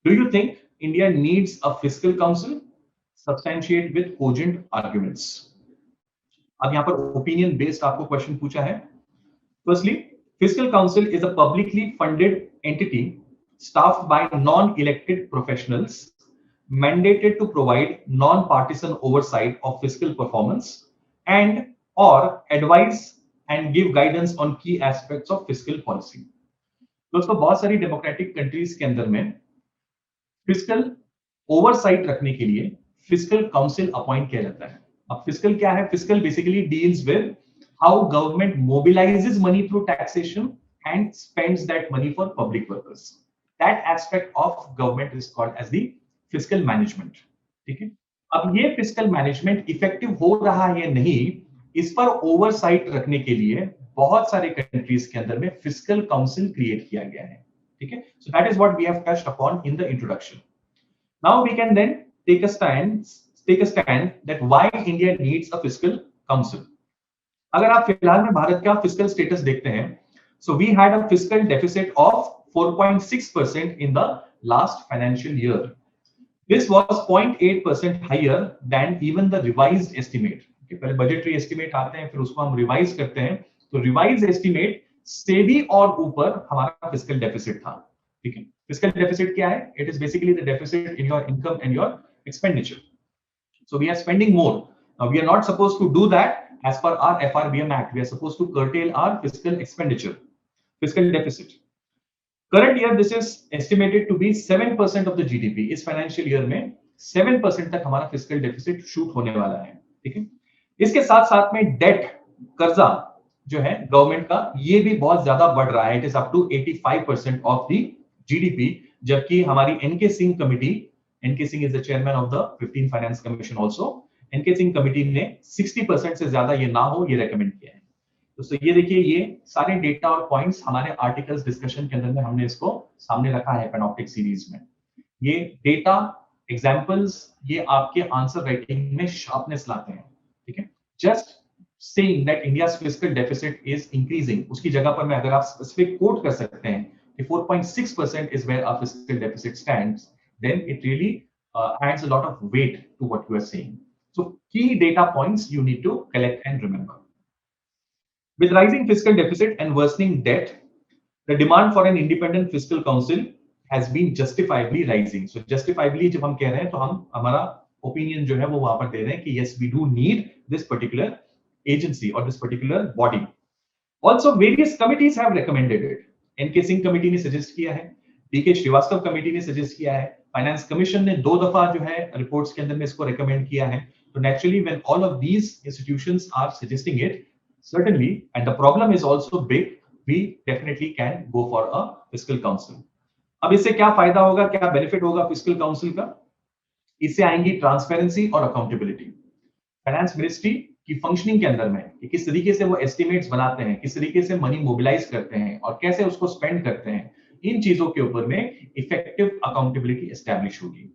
Do you think India needs a fiscal council? Substantiate with cogent arguments. अब यहाँ पर opinion based आपको क्वेश्चन पूछा है. Firstly, Fiscal Council is a publicly funded entity staffed by non-elected professionals mandated to provide non-partisan oversight of fiscal performance and or advise and give guidance on key aspects of fiscal policy. दोस्तों बहुत सारी democratic countries के अंदर में fiscal oversight रखने के लिए fiscal council appoint किया जाता है. अब फिस्कल क्या है? Fiscal basically deals with how government mobilizes money through taxation and spends that money for public purpose. That aspect of government is called as the fiscal management. ठीक है. अब ये fiscal management effective हो रहा है या नहीं, इस पर oversight रखने के लिए बहुत सारे कंट्रीज के अंदर में फिस्कल काउंसिल क्रिएट किया गया है, ठीक है. So that is what we have touched upon in the introduction. Now we can then take a stand that why India needs a fiscal council. अगर आप फिलहाल में भारत का फिस्कल स्टेटस देखते हैं, so we had a fiscal deficit of 4.6% in the last financial year. This was 0.8% higher than even the revised estimate. Okay, पहले budgetary estimate आते हैं, फिर उसको हम revise करते हैं. तो revised estimate से भी और ऊपर हमारा fiscal deficit था. ठीक है, fiscal deficit क्या है? It is basically the deficit in your income and your expenditure. So we are spending more. Now we are not supposed to do that as per our FRBM Act. We are supposed to curtail our fiscal expenditure, fiscal deficit. Current year, this is estimated to be 7% of the GDP. इस financial year में 7% तक हमारा fiscal deficit shoot होने वाला है, ठीक है. इसके साथ साथ में debt, कर्जा जो है गवर्नमेंट का, ये भी बहुत ज्यादा बढ़ रहा है. It is up to 85% of the GDP, जबकि हमारी NK Singh committee, NK Singh is the chairman of the 15 Finance Commission also. NK Singh committee ने 60% से ज्यादा ये ना हो, ये रेकमेंड किया है. तो ये देखिए, ये सारे डेटा और पॉइंट्स हमारे आर्टिकल्स डिस्कशन के अंदर में हमने इसको सामने रखा है पैनोप्टिक सीरीज में. ये डेटा, एग्जांपल्स, ये आपके आंसर राइटिंग में शार्पनेस लाते हैं, ठीक है. Just saying that India's fiscal deficit is increasing, उसकी जगह पर मैं अगर आप स्पेसिफिक कोट कर सकते हैं कि 4.6% is where our fiscal deficit stands, then it really adds a lot of weight to what you are saying. So key data points you need to collect and remember. With rising fiscal deficit and worsening debt, the demand for an independent fiscal council has been justifiably rising. So justifiably जब हम कह रहे हैं तो हम हमारा opinion जो है वो वहां पर दे रहे हैं कि yes, we do need this particular agency or this particular body. Also various committees have recommended it. NK Singh committee ने suggest किया है, DK श्रीवास्तव कमेटी ने सजेस्ट किया है, फाइनेंस कमीशन ने 2 दफा जो है रिपोर्ट्स के अंदर में इसको रेकमेंड किया है. तो naturally when all of these institutions are suggesting it, certainly, and the problem is also big, we definitely can go for a fiscal council. अब इससे क्या फायदा होगा, क्या बेनिफिट होगा फिस्कल काउंसिल का? इससे आएंगी ट्रांसपेरेंसी और अकाउंटेबिलिटी. फाइनेंस मिनिस्ट्री की फंक्शनिंग के अंदर में कि किस तरीके से वो एस्टिमेट्स बनाते हैं, किस तरीके से मनी मोबिलाइज करते हैं और कैसे उसको स्पेंड करते हैं, इन चीजों के ऊपर में इफेक्टिव अकाउंटेबिलिटी एस्टैब्लिश होगी.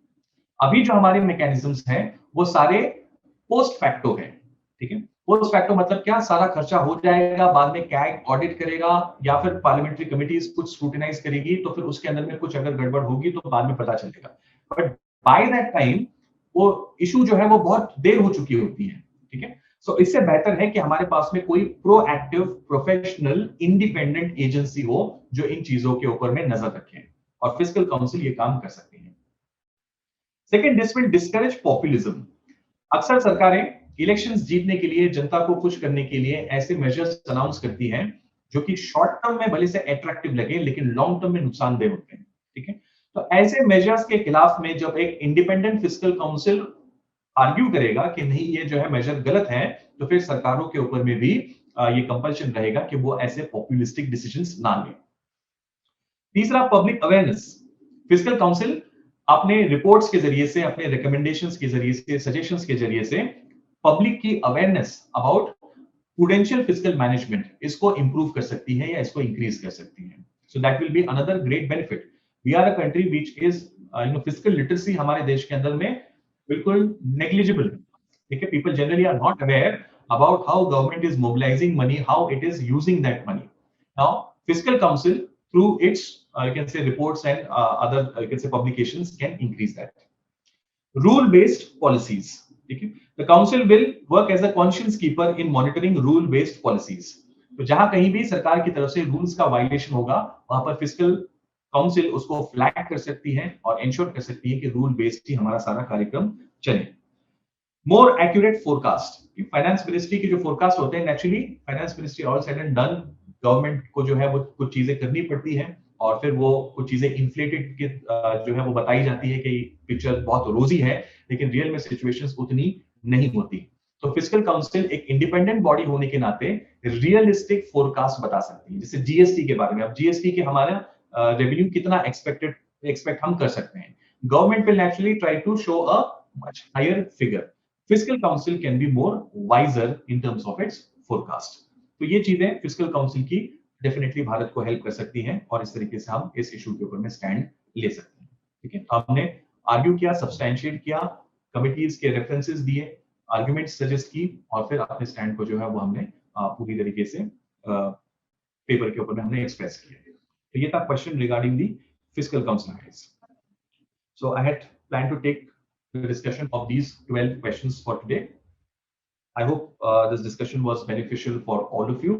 अभी जो हमारे मैकेनिज्म्स हैं वो सारे पोस्ट फैक्टो हैं, ठीक है. पोस्ट फैक्टो मतलब क्या? सारा खर्चा हो जाएगा, बाद में कैग ऑडिट करेगा या फिर पार्लियामेंट्री कमिटीज कुछ स्क्रूटिनाइज करेगी, तो फिर उसके अंदर में कुछ अगर गड़बड़ होगी तो बाद में पता चलेगा. बट बाय दैट टाइम वो इशू जो है वो बहुत देर हो चुकी होती है, ठीक है. सो इससे बेहतर है कि हमारे पास में कोई प्रोएक्टिव, प्रोफेशनल, इंडिपेंडेंट एजेंसी हो जो इन चीजों के ऊपर में नजर रखे, और फिस्कल काउंसिल ये काम कर सकती है. Second, this will discourage populism. अक्सर सरकारें इलेक्शंस जीतने के लिए, जनता को खुश करने के लिए ऐसे मेजर्स अनाउंस करती हैं जो कि शॉर्ट टर्म में भले से अट्रैक्टिव लगे लेकिन लॉन्ग टर्म में नुकसानदेह होते हैं, ठीक है. तो ऐसे मेजर्स के खिलाफ में जब एक इंडिपेंडेंट फिस्कल काउंसिल आर्ग्यू करेगा कि नहीं ये जो है मेजर गलत है, तो फिर सरकारों के ऊपर में भी ये कंपल्शन रहेगा कि वो ऐसे पॉपुलिस्टिक डिसीजंस ना लें. तीसरा, पब्लिक अवेयरनेस. फिस्कल काउंसिल अपने रिपोर्ट्स के जरिए से, अपने रिकमेंडेशंस के जरिए से, सजेशंस के जरिए से पब्लिक की awareness about prudential fiscal management इसको इंप्रूव कर सकती है या इसको इंक्रीज कर सकती है. So that will be another great benefit. We are a country which is fiscal literacy हमारे देश के अंदर में बिल्कुल नेग्लिजिबल, ठीक है. People generally are not aware about how government is mobilising money, how it is using that money. Now fiscal council through its you can say reports and other you can say publications can increase that. Rule based policies, ठीक है. The council will work as a conscience keeper in monitoring rule based policies. तो जहां कहीं भी सरकार की तरफ से रूल्स का वायलेशन होगा, वहां पर फिस्कल काउंसिल उसको फ्लैग कर सकती है और इंश्योर कर सकती है कि रूल बेस्ड ही हमारा सारा कार्यक्रम चले. More accurate forecast. Finance ministry के जो फोरकास्ट होते हैं, naturally finance ministry all said and done, government को जो है वो कुछ चीजें करनी पड़ती हैं और फिर वो कुछ चीजें इन्फ्लेटेड के जो है वो बताई जाती है कि पिक्चर बहुत रोजी है, लेकिन रियल में सिचुएशंस उतनी नहीं होती. तो फिस्कल काउंसिल एक इंडिपेंडेंट बॉडी होने के नाते रियलिस्टिक फोरकास्ट बता सकती है. जैसे जीएसटी के बारे में, अब जीएसटी के हमारा रेवेन्यू कितना एक्सपेक्ट हम कर सकते हैं, government will actually try to show a much higher figure. Fiscal Council can be more wiser in terms of its forecast. तो ये चीजें फिस्कल काउंसिल की डेफिनेटली भारत को हेल्प कर सकती हैं और इस तरीके से हम इस इशू के ऊपर में स्टैंड ले सकते हैं। ठीक है, हमने आर्ग्यू किया, सब्सटैंशिएट किया, कमिटीज के रेफरेंसेस दिए, आर्गुमेंट सजेस्ट की और फिर अपने स्टैंड को जो है वो हमने पूरी तरीके से पेपर के ऊपर में हमने एक्सप्रेस किया। तो ये था question regarding the fiscal council. So I had planned to take the discussion of these 12 questions for today. I hope this discussion was beneficial for all of you.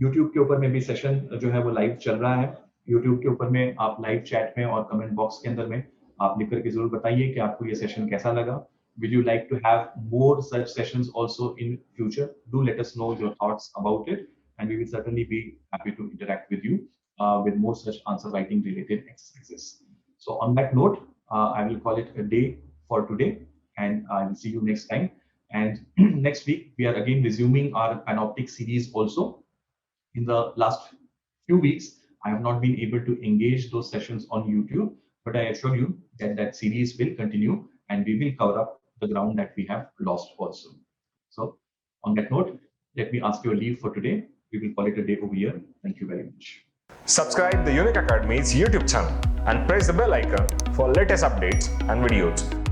YouTube के ऊपर में भी सेशन जो है वो लाइव चल रहा है। YouTube के ऊपर में आप लाइव चैट में और कमेंट बॉक्स के अंदर में आप लिख करके जरूर बताइए कि आपको ये सेशन कैसा लगा। Will you like to have more such sessions also in future? Do let us know your thoughts about it, and we will certainly be happy to interact with you with more such answer writing related exercises. So on that note, I will call it a day for today, and I will see you next time. And next week, we are again resuming our Panoptic series also. In the last few weeks, I have not been able to engage those sessions on YouTube, but I assure you that that series will continue and we will cover up the ground that we have lost also. So on that note, let me ask your leave for today. We will call it a day over here. Thank you very much. Subscribe the Unique Academy's YouTube channel and press the bell icon for latest updates and videos.